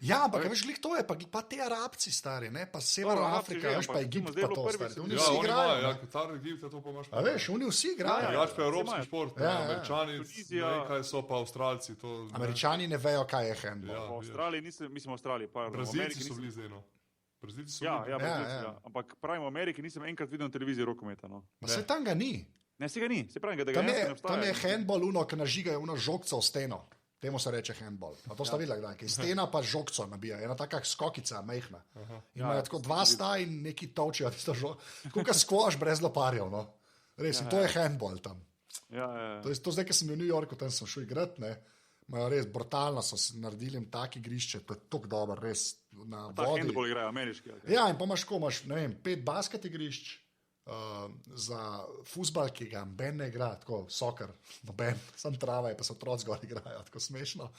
Ja, ampak veš, glih to je, pa te Arabci stari, ne, pa Severna Afrika, veš, pa Egipt pa to stari. Oni vsi igrajo. Ja, Katar, Egipt, to pa imaš. A veš, oni vsi igrajo. Ja, pa evropski šport, Američani, ne kaj so pa Avstralci. Američani ne vejo, kaj je handball. V Avstraliji mislim v Avstraliji. Brazilci so bili zdaj, no. Brazilci so bili. Ja, ampak pravim, v Ameriki nisem enkrat videl na televiziji rokometa, no. Pa se tam ga ni. Ne, se ga ni, se pravim, da ga ne obstaja. Tam je handball uno, ki nažigajo uno žogco v steno. Temu se reče handball. A to sta videla kdaj, ki stena pa žogco nabija, ena taka skokica, mehna. Imajo tako dva sta in neki točijo tisto žogco. Kako skvoš brez loparjev, no. Res, in to je handball tam. To zdaj, ki sem v New Yorku, tam sem šel igrati, ne. Imajo res brutalno, so naredili jim tak igrišče, to je tok dober, res na vodi. Ta handball igrajo ameriški. Ja, in pa imaš, ne vem, 5 basket igrišč, za fusbal, ki ga Ben ne igra, tako soccer, noben, sam trava je, pa se otroci zgor igrajo, tako smešno.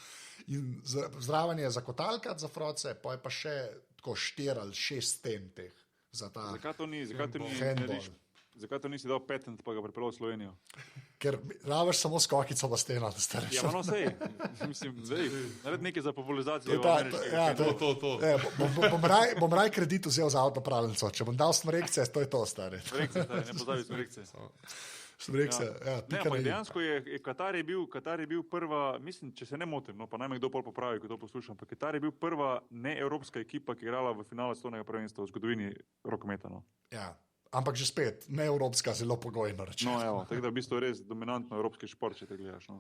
In zraven je za kotalkat, za froce, pa je pa še tako 4 ali 6 sten teh. Zakaj to nisi dal patent, pa ga pripeljal v Slovenijo? Ker rabiš samo skokico v steno, da ste rešili. Ja, no sej. Mislim, naredi nekaj za popularizacijo. Bom raj kredit vzel za avtopravljenco. Če bom dal smrekce, to je to, stari. Smrekce, ne pozabi smrekce. Smrekce, dejansko je Katar je bil prva, mislim, če se ne motim, no, pa naj me kdo pol popravi, ko to poslušam, pa Katar je bil prva neevropska ekipa, ki je igrala v finalu svetovnega prvenstva v zgodovini rokometa. No. Ja. Ampak že spet, ne evropska, zelo pogojno rečeno. No, evo, tako da v bistvu je res dominantno evropski šport, če te gledaš. No.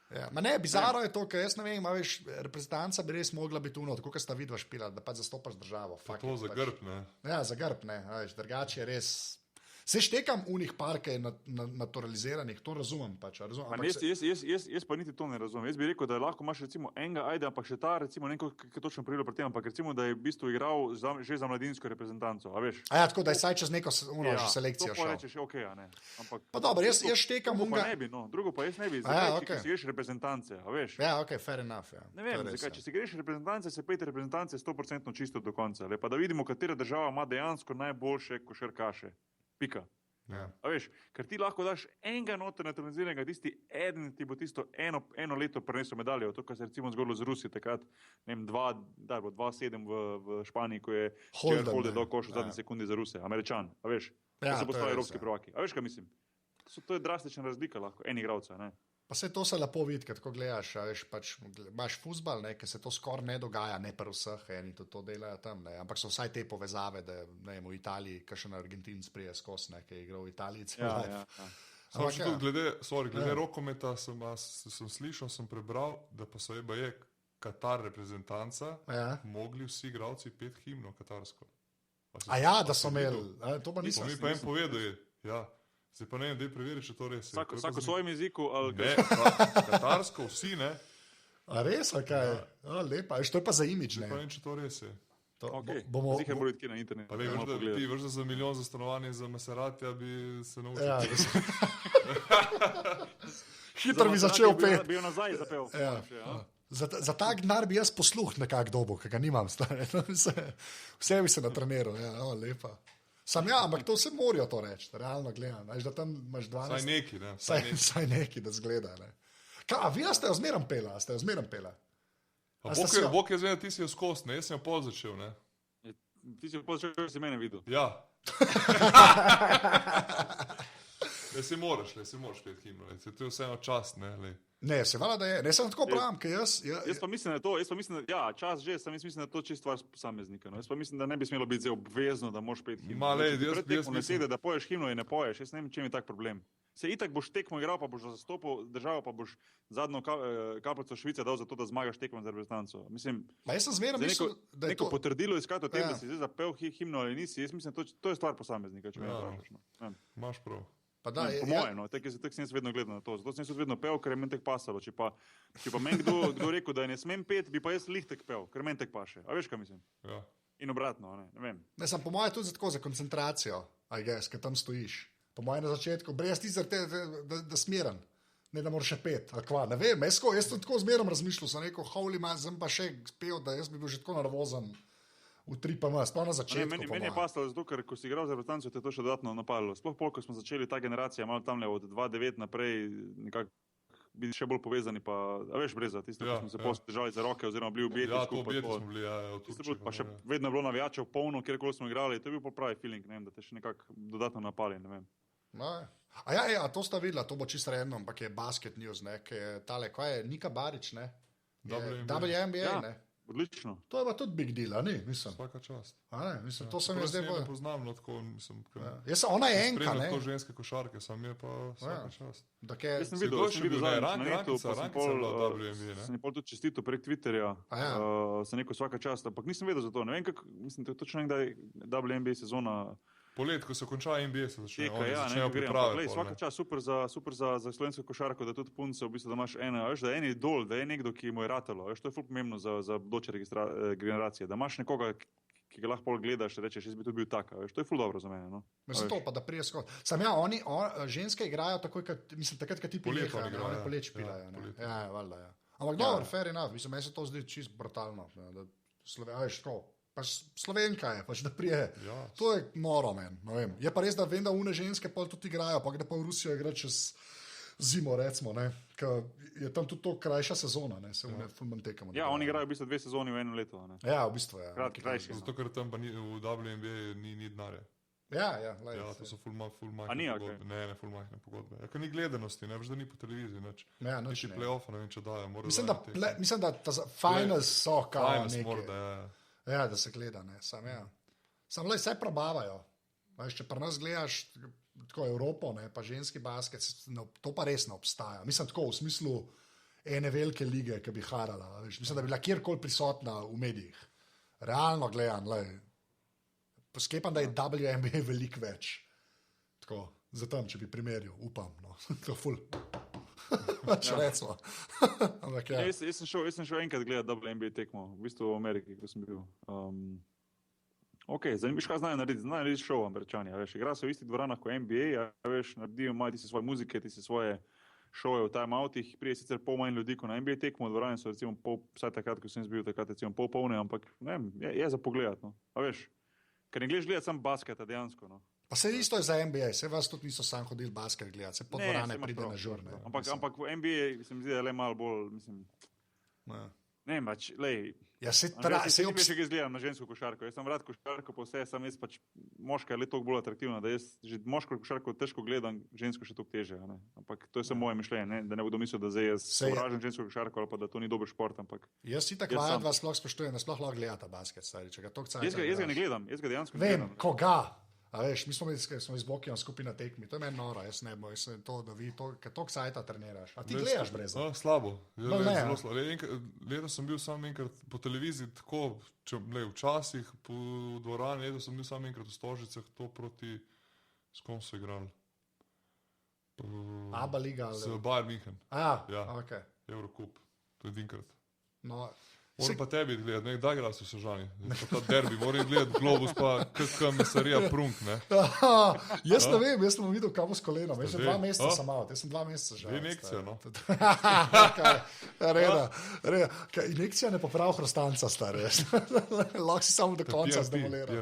Ja, ne, bizarno je to, ker jaz ne vem, veš, reprezentanca bi res mogla biti uno, tako kot sta vidva špila, da pač zastopaš državo. To za grb, ne? Ja, za grb, ne. Veš, drugače je res... Se štekam unih parke naturaliziranih, to razumem pač. Jaz pa niti to ne razumem. Jaz bi rekel, da lahko imaš recimo enega, ampak še ta recimo neko, ki točno pravilo pri tem, ampak recimo, da je v bistvu igral že za mladinsko reprezentanco, a veš? A ja, tako da je saj čez neko selekcijo šel. To pa rečeš, ok, a ne. Ampak, pa dobro, jaz štekam unga... Drugo pa jaz ne bi, zakaj, če si greš reprezentance, a veš? Ja, ok, fair enough, ja. Ne vem, zakaj, če si greš reprezentance, se 5 reprezentance 100% čisto do konca, pa da vidimo, katera država ima dejansko najboljše košarkaše. Pika. Ja. A veš, ker ti lahko daš enega naturaliziranega, tisti eden ti bo tisto eno leto prinesel medaljo, to, kar se recimo zgodilo z Rusijo takrat, ne vem, 2-7 v Španiji, ko je Holden dal koš v zadnji sekundi za Ruse, Američan, a veš, ko se postavijo evropski prvaki. A veš, kaj mislim? To je drastična razlika lahko, en igralca, ne? Pa se to se lepo vidi, kad ko gledaš, veš, pač imaš fuzbal, ker se to skoraj ne dogaja, ne pri vseh, eni to delajo tam, ne, ampak so vsaj te povezave, da ne vem, v Italiji, kakšen Argentinc prije skos, ne, ki je igral v Italiji celo leto. Samo glede rokometa sem slišal, sem prebral, da pa so je Katar reprezentanca, mogli vsi igralci 5 himnov katarsko. A ja, da so imeli, to pa nisem. Mi pa jim povedal, ja. Zdaj pa ne vem, da je preveri, če to res je. Vsako v svojem jeziku, ali ne, katarsko, vsi, ne. A res, ali kaj? Ja. Lepa, to je pa za imidž, ne. Zdaj pa ne, če to res je. Zihaj morajo iti na internet. Pa veš, da ti vrš za milijon za stanovanje za Maseratija bi se naučil. Ja, hitro bi začel pet. Bi jo nazaj zapel. Za tak denar bi jaz posluh nekak dobo, ker ga nimam, stane. Vse bi se natreniral, ja, lepa. Sam ja, ampak to vse morajo to reči, realno gledam. Veš, da tam imaš 12... Saj neki, ne. Saj neki, da zgleda, ne. A vi ste jo zmeram pela? Bok je zvedel, ti si jo skos, ne, jaz sem jo pol začel, ne. Ti si jo pol začel, ker si mene videl. Ja. Si moraš pet himno, to je vseeno čast, ne. Ne, se vala, da je. Ne, sem tako pravim, ker jaz pa mislim, da ja, čas že, sam mislim, da je to čist stvar posameznika. No. Jaz pa mislim, da ne bi smelo biti zdaj obvezno, da moraš peti himno. Jaz ne sede, da poješ himno in ne poješ, jaz ne vem, čem je tak problem. Se itak boš tekmo igral, pa boš zastopil državo, pa boš zadnjo kapljico Švice dal za to, da zmagaš tekmo za reprezentanco. Mislim, jaz sem zmeraj mislil, da je neko potrdilo iskati o tem, da si zdaj zapel himno ali nisi, jaz mislim, to je stvar posameznika, če me vprašaš. No. Imaš prav. Po mojem, tako sem jaz vedno gledal na to. Zato sem jaz vedno pel, ker je meni tek pasalo. Če pa meni kdo rekel, da ne smem pet, bi pa jaz lihtek pel, ker meni tek paše. A veš, kaj mislim? Ja. In obratno, ne vem. Ne, sem po mojem tudi za koncentracijo, ker tam stojiš. Po mojem na začetku, brez ti da smeran, ne da moraš še pet. Ne vem, jaz sem tako zmerom razmišljal, sem rekel, holy man, sem pa še pel, da jaz bi bil že tako nervozen. V 3 pa sploh na začetku. Meni je pasalo zato, ker ko si igral za reprezentanco, te je to še dodatno napadlo. Sploh ko smo začeli ta generacija, malo tamle od 2009 naprej, nekako biti še bolj povezani, pa, a veš, breza, tisto, ko smo se post držali za roke, oziroma bili objeti skupaj. Ja, to objeti smo bili, od Turčije. Pa še vedno je bilo navijačev polno, kjerkoli smo igrali, to je bil pa pravi feeling, ne vem, da te še nekako dodatno napali, ne vem. A to sta videla, to bo čisto random, ampak je basket news, ne, ki je tale, kaj je, Nika Barič, ne? WNBA, ne? Odlično. To je pa tudi big deal, ni? Mislim. Vsaka čast. Mislim, to sem jaz zdaj ne poznam, no tako, mislim, ona je enka, ne? To ženske košarke, sam je pa vsaka čast. Jaz sem videl rankica WNBA, sem pol tudi čestito prek Twitterja, sem rekel vsaka čast, ampak nisem vedel za to, ne vem kak, mislim, to je točno nekdaj WNBA sezona. Polet, ko se konča NBA, se začnejo pripravljati. Svaka čas super za slovensko košarko, da tudi punce, v bistvu, da imaš da je en idol, da je nekdo, ki mu je ratalo. To je ful pomembno za bodoče generacije. Da imaš nekoga, ki ga lahko pol gledaš, rečeš, jaz bi to bil tak, veš, to je ful dobro za mene. No? Mislim to, pa da prije skoro. Sam ženske igrajo takoj, takrat, kad ti Poletje pileha, oni igrajo, oni ja. poleč Ja, pilajo. poletje. Ja, valjda, ja. Ampak dobro, fair enough, mislim, meni se to zdi čisto brutalno. Da veš, to, pač Slovenka je, pač da prije. Ja. To je noro, men, ne vem. Je pa res, da vem, da une ženske pol tudi igrajo, pa gre pa v Rusijo igra čez zimo, recimo, ne, ker je tam tudi to krajša sezona, ne, se une fulman tekamo. Ja, oni igrajo v bistvu 2 sezoni v enem letu. Ne? Ja, v bistvu, ja. Krajši. Zato, ker tam pa v WNBA ni denarja. Ja, lej, Ja, to so full A ni, majhne okej. pogodbe. Ne, full majhne pogodbe. Ja, ker ni gledanosti, ne veš, da ni po televiziji, nič. Ja, nič Niti ne. play-offa, ne vem, če dajo. Mislim, da finals so kao Finals nekaj. morda, ja. Ja, da se gleda, ne, sam le vse probavajo. Veš, če pri nas gledaš tako Evropo, ne, pa ženski basket, to pa res ne obstaja. Mislim tako, v smislu ene velike lige, ki bi harala. Veš, mislim, da bi bila kjerkoli prisotna v medijih. Realno gledam, sklepam, da je WNBA veliko več. Tako, zato, če bi primerjal, upam, no, to ful. Če recimo. Ampak ja. Jaz sem šel enkrat gledati WNBA tekmo, v bistvu v Ameriki, ko sem bil. Ok, zanimivo, kaj znajo narediti šov Američani, veš, igra se v istih dvoranah kot NBA, veš, naredijo imajo ti svoje muzike, ti svoje šove v time-outih, prije sicer pol manj ljudi kot na NBA tekmo, dvorane so recimo vsaj takrat, ko sem bil, takrat recimo pol polne, ampak ne vem, je za pogledat, no, a veš, ker ne gledaš gledati sam basketa dejansko, no. Pa se isto je za NBA, se vas tudi niso sam hodili basket gledati, se po dvorane pride na žur. Ne, ampak v NBA se mi zdi, da je le malo bolj, mislim, ne vem, pač, lej, ja, se Jaz še kaj izgledam na žensko košarko. Jaz sem rad košarko, pa vse, sem jaz pač moška je le toliko bolj atraktivna, da jaz že moško košarko težko gledam, žensko še toliko teže. Ne? Ampak to je samo moje mišljenje, ne? Da ne bodo mislili, da zdaj jaz sovražim žensko košarko ali pa da to ni dober šport. Ampak jaz si tako vajen, da sploh spoštujem, da sploh lahko gledata basket, stari, če ga toliko cajta. Jaz ga ne gledam, jaz ga dejansko ne gledam. Vem, koga? A veš, mi smo iz Bokijan skupaj na tekmi, to je meni noro, jaz ne bom, to, da vi ker toliko cajta treniraš. A ti gledaš brez? Slabo. No, ne, zelo slabo. Letos sem bil sam enkrat po televiziji, tako, včasih po dvorani, letos sem bil sam enkrat v Stožicah, to proti, s kom so igrali? Aba liga ali? S Bayern München. Ja, ok. Eurocup, to je edinkrat. No, moram pa tebi gledati, kdaj igraš v Sežani? Ta derbi, moram gledati Globus pa KK Mesarija Prunk, ne? Jaz ne vem, jaz sem videl kavo s kolenom, jaz sem 2 meseca sam out, jaz sem 2 meseca že. Injekcija, no. Reda. Injekcija ne popravi hrostanca, stari. Lahko si samo do konca zdemolira.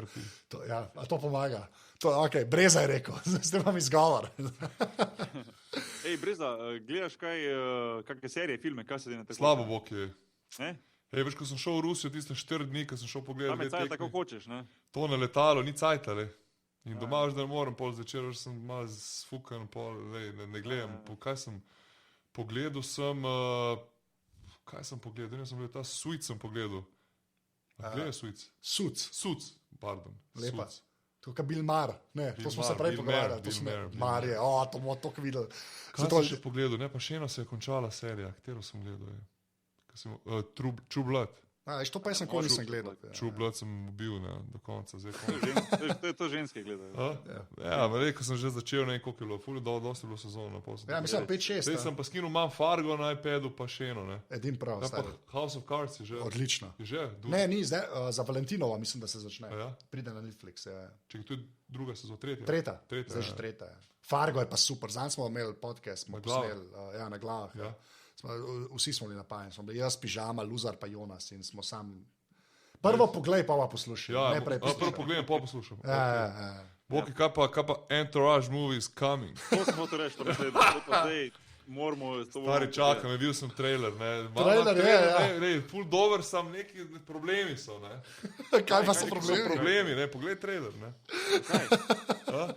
Ja, a to pomaga. Ok, Breza je rekel, zdaj imam izgovor. Ej, Breza, gledaš kakšne serije, filme, kaj se ti na tako? Slabo bok je. Ne? Ej, veš, ko sem šel v Rusijo, tiste 4 dni, ko sem šel pogledati. Tam je cajt tako hočeš, ne? To na letalo, ni cajta, le. In doma že da ne morem, pol zvečer, že sem malo sfukan, pol, ne gledam. Kaj sem pogledal, kaj sem pogledal? Ne, sem gledal, ta Suic sem pogledal. Gledaj Suic? Suc, pardon. Lepa. To je Bill Maher, ne, to smo se prej pogovarjali, to smo Marje, to bomo toliko videli. Kaj sem še pogledal, ne, pa še eno se je končala serija, katero sem gledal, je. True Blood. To pa jaz nikoli nisem gledal. True Blood sem bil do konca. To ženske gledajo. Ja, rekel sem že začel, ne vem koliko je bilo, fully dosti je bilo sezona. Ja, mislim 5-6. Zdaj sem pa skinul manj Fargo na iPadu, pa še eno, ne. Edin prav, stari. House of Cards je že. Odlično. Je že? Ne, ni, zdaj, za Valentinova mislim, da se začne. Ja? Pride na Netflix, ja. Čekaj, to je druga sezona, tretja? Tretja, zdaj že tretja, ja. Fargo je pa super, zanj smo imeli podcast, smo posneli, na glavah, ja. Vsi smo bili napajeni, smo bili jaz, Pižama, Luzar pa Jonas in smo sam. Prvo poglej, pa poslušaj. Ja, prvo poglej, pa poslušam. Ja. Boki, kaj pa Entourage movie is coming. To smo to reči, to zdaj moramo s tobom. Stari čakam, je bil sem trailer, ne. Trailer je, ja. Ne, full dober sam, neki problemi so, ne. Kaj pa so problemi? Problemi, ne, poglej trailer, ne. Kaj?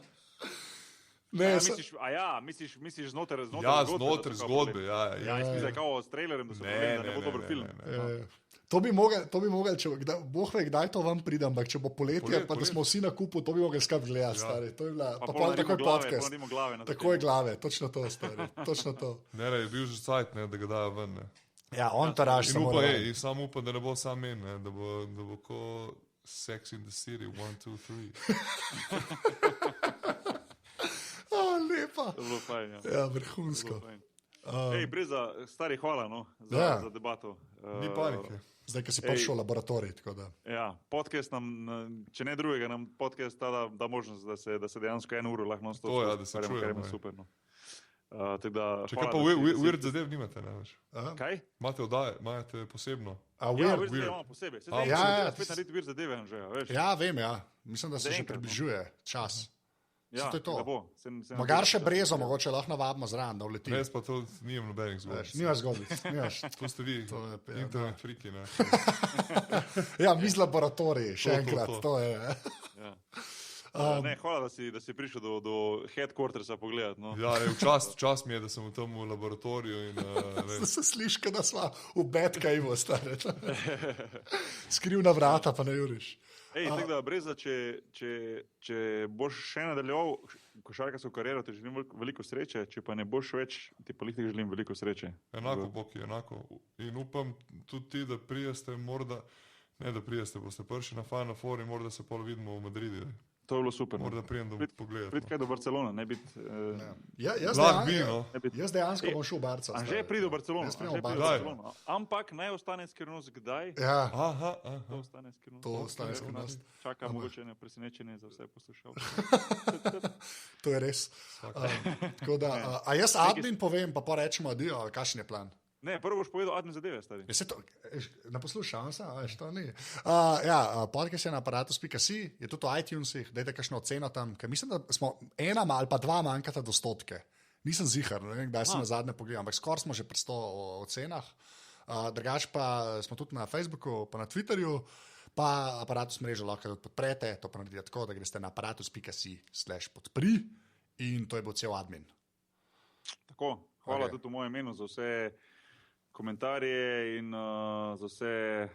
Ne, misliš znotraj zgodbe, ja. Ja, jaz mislim, kao s trailerem, da se da ne bo dober film. To bi mogel, če Bog ve, kdaj to vam pride, ampak če bo poletje, pa da smo vsi na kupu, to bi mogel skrat gledati, stari. To je bila, pa pol takoj podcast. Takoj glave, točno to, stari, točno to. Ne, je bil že cajt, ne, da ga dajo ven, ne. Ja, on taraž samo mora. In samo upam, da ne bo sam men, ne, da bo ko Sex in the City, 1, 2, 3. Lepa. To je bilo fajn, ja. Ja, vrhunsko. Ej, Breza, stari, hvala Ja. za debato. Ni panike. Zdaj, ki si prišel v laboratorij. tako da. Ja, podcast nam, če ne drugega, nam podcast da možnost, da se dejansko 1 uro lahko non-stop To ja, da se kar je čujemo, ja. super. No. Tako da, Če hvala, kaj pa da si- weird zadev nimate, ne veš. Kaj? Imate oddaje, imate posebno. A, Ja, weird. weird zadeve imamo posebej. Se A, zdaj ja, ja, ja, spet narediti vir zadeve, Anže, veš. Ja, vem, ja. Mislim, da se že Zaenkrat, no. približuje čas. Ja, to je to. ga bo. Magar še Brezo, mogoče lahko navadimo zraven, da uleti. Res pa to nijem nobenih Veš, zgodb. nimaš zgodbic. Nimaš. To ste vi, To je, ja, internet friki, ne. Ja, mi z laboratoriji, še To, enkrat. to. To je. Ja. Ne, hvala, da si prišel do headquartersa pogledati. No. Ja, čas mi je, da sem v tem laboratoriju in Se sliši, da smo v bedkajvu, stare. Skrivna vrata, pa ne juriš. Ej, tako da, Breza, če boš še nadaljeval košarkarsko kariero, ti želim veliko sreče, če pa ne boš več, ti politik želim veliko sreče. enako, Boki, enako. In upam tudi ti, da prijeste, morda, ne da prijeste, boste prišli na Final Four in morda se pol vidimo v Madridu. To je bilo super. No. Morda prijem, da Prid pogledate. kaj do Barcelona, ne biti. Lahko bi, no. Jaz dejansko bom šel v Barca. Anže pride v Barcelono. Jaz pridem v Anže pride v Barca. Barcelono. Ampak naj ostane skrivnost kdaj? Ja, Aha. To ostane skrivnost. to ostane skrivnost. Čaka mogoče eno presenečenje za vse poslušalce. To je res. Tako da, a jaz admin povem, pa rečemo adijo, ali kakšen je plan? Ne, prvo boš povedal admin zadeve, stari. Je to, ne poslušam se, veš, to ni. Podcast je na aparatus.si, je tudi v iTunesih, dajte kakšno oceno tam, ker mislim, da smo ena ali pa dva manjkata do 100. Nisem zihar, ne vem, kdaj sem na zadnje pogledal, ampak skoraj smo že pri 100 ocenah. Drugač pa smo tudi na Facebooku, pa na Twitterju, pa aparatus mrežo lahko tudi podprete, to pa naredite tako, da greste na aparatus.si/podpri in to je bo cel admin. Tako, hvala Ok. tudi v mojem imenu za vse komentarje in za vse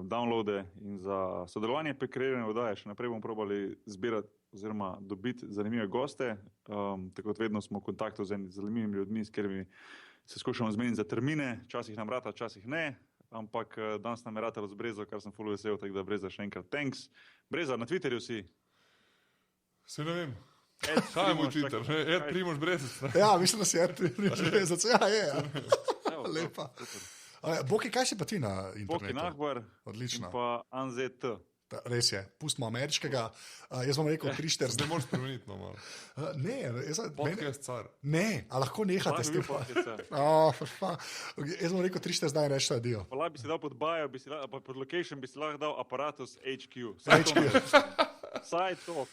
downloade in za sodelovanje pri kreiranju oddaje. Še naprej bomo probali zbirati oziroma dobiti zanimive goste. Tako kot vedno smo v kontaktu z zanimivimi ljudmi, s katerimi se skušamo zmeniti za termine. Včasih nam rata, včasih ne. Ampak danes nam je ratalo z Brezo, kar sem full vesel, tako da Breza še enkrat thanks. Breza, na Twitterju si. Se ne vem. Ed Kaj je moj Primož, Twitter? čakaj, Ed Primož Brezec. Ja, mislim, da si R3 ja, je. Ja. evo, Lepa. super. Boki, kaj si pa ti na Boki internetu? Nahbar Odlično. in pa ANZT. Res je, pustimo ameriškega. Jaz bom rekel 3-4 Ne moreš spremeniti, no malo. Ne, mene, Podcast car. ne, a lahko nehate s tem. Jaz bom rekel 3-4 zdaj in rečete adijo. Pa bi si dal pod bio, pa pod location bi si lahko dal aparatus HQ. Saj to.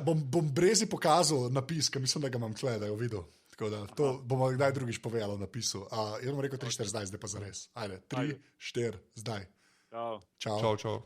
Bom Brezi pokazal napis, ker mislim, da ga imam tle, da jo videl. Tako da to bomo kdaj drugič povedali v napisu. Jaz bom rekel 3-4 zdaj, zdaj pa zares. Ajde, 3-4 zdaj. Čau. Čau. Čau, čau.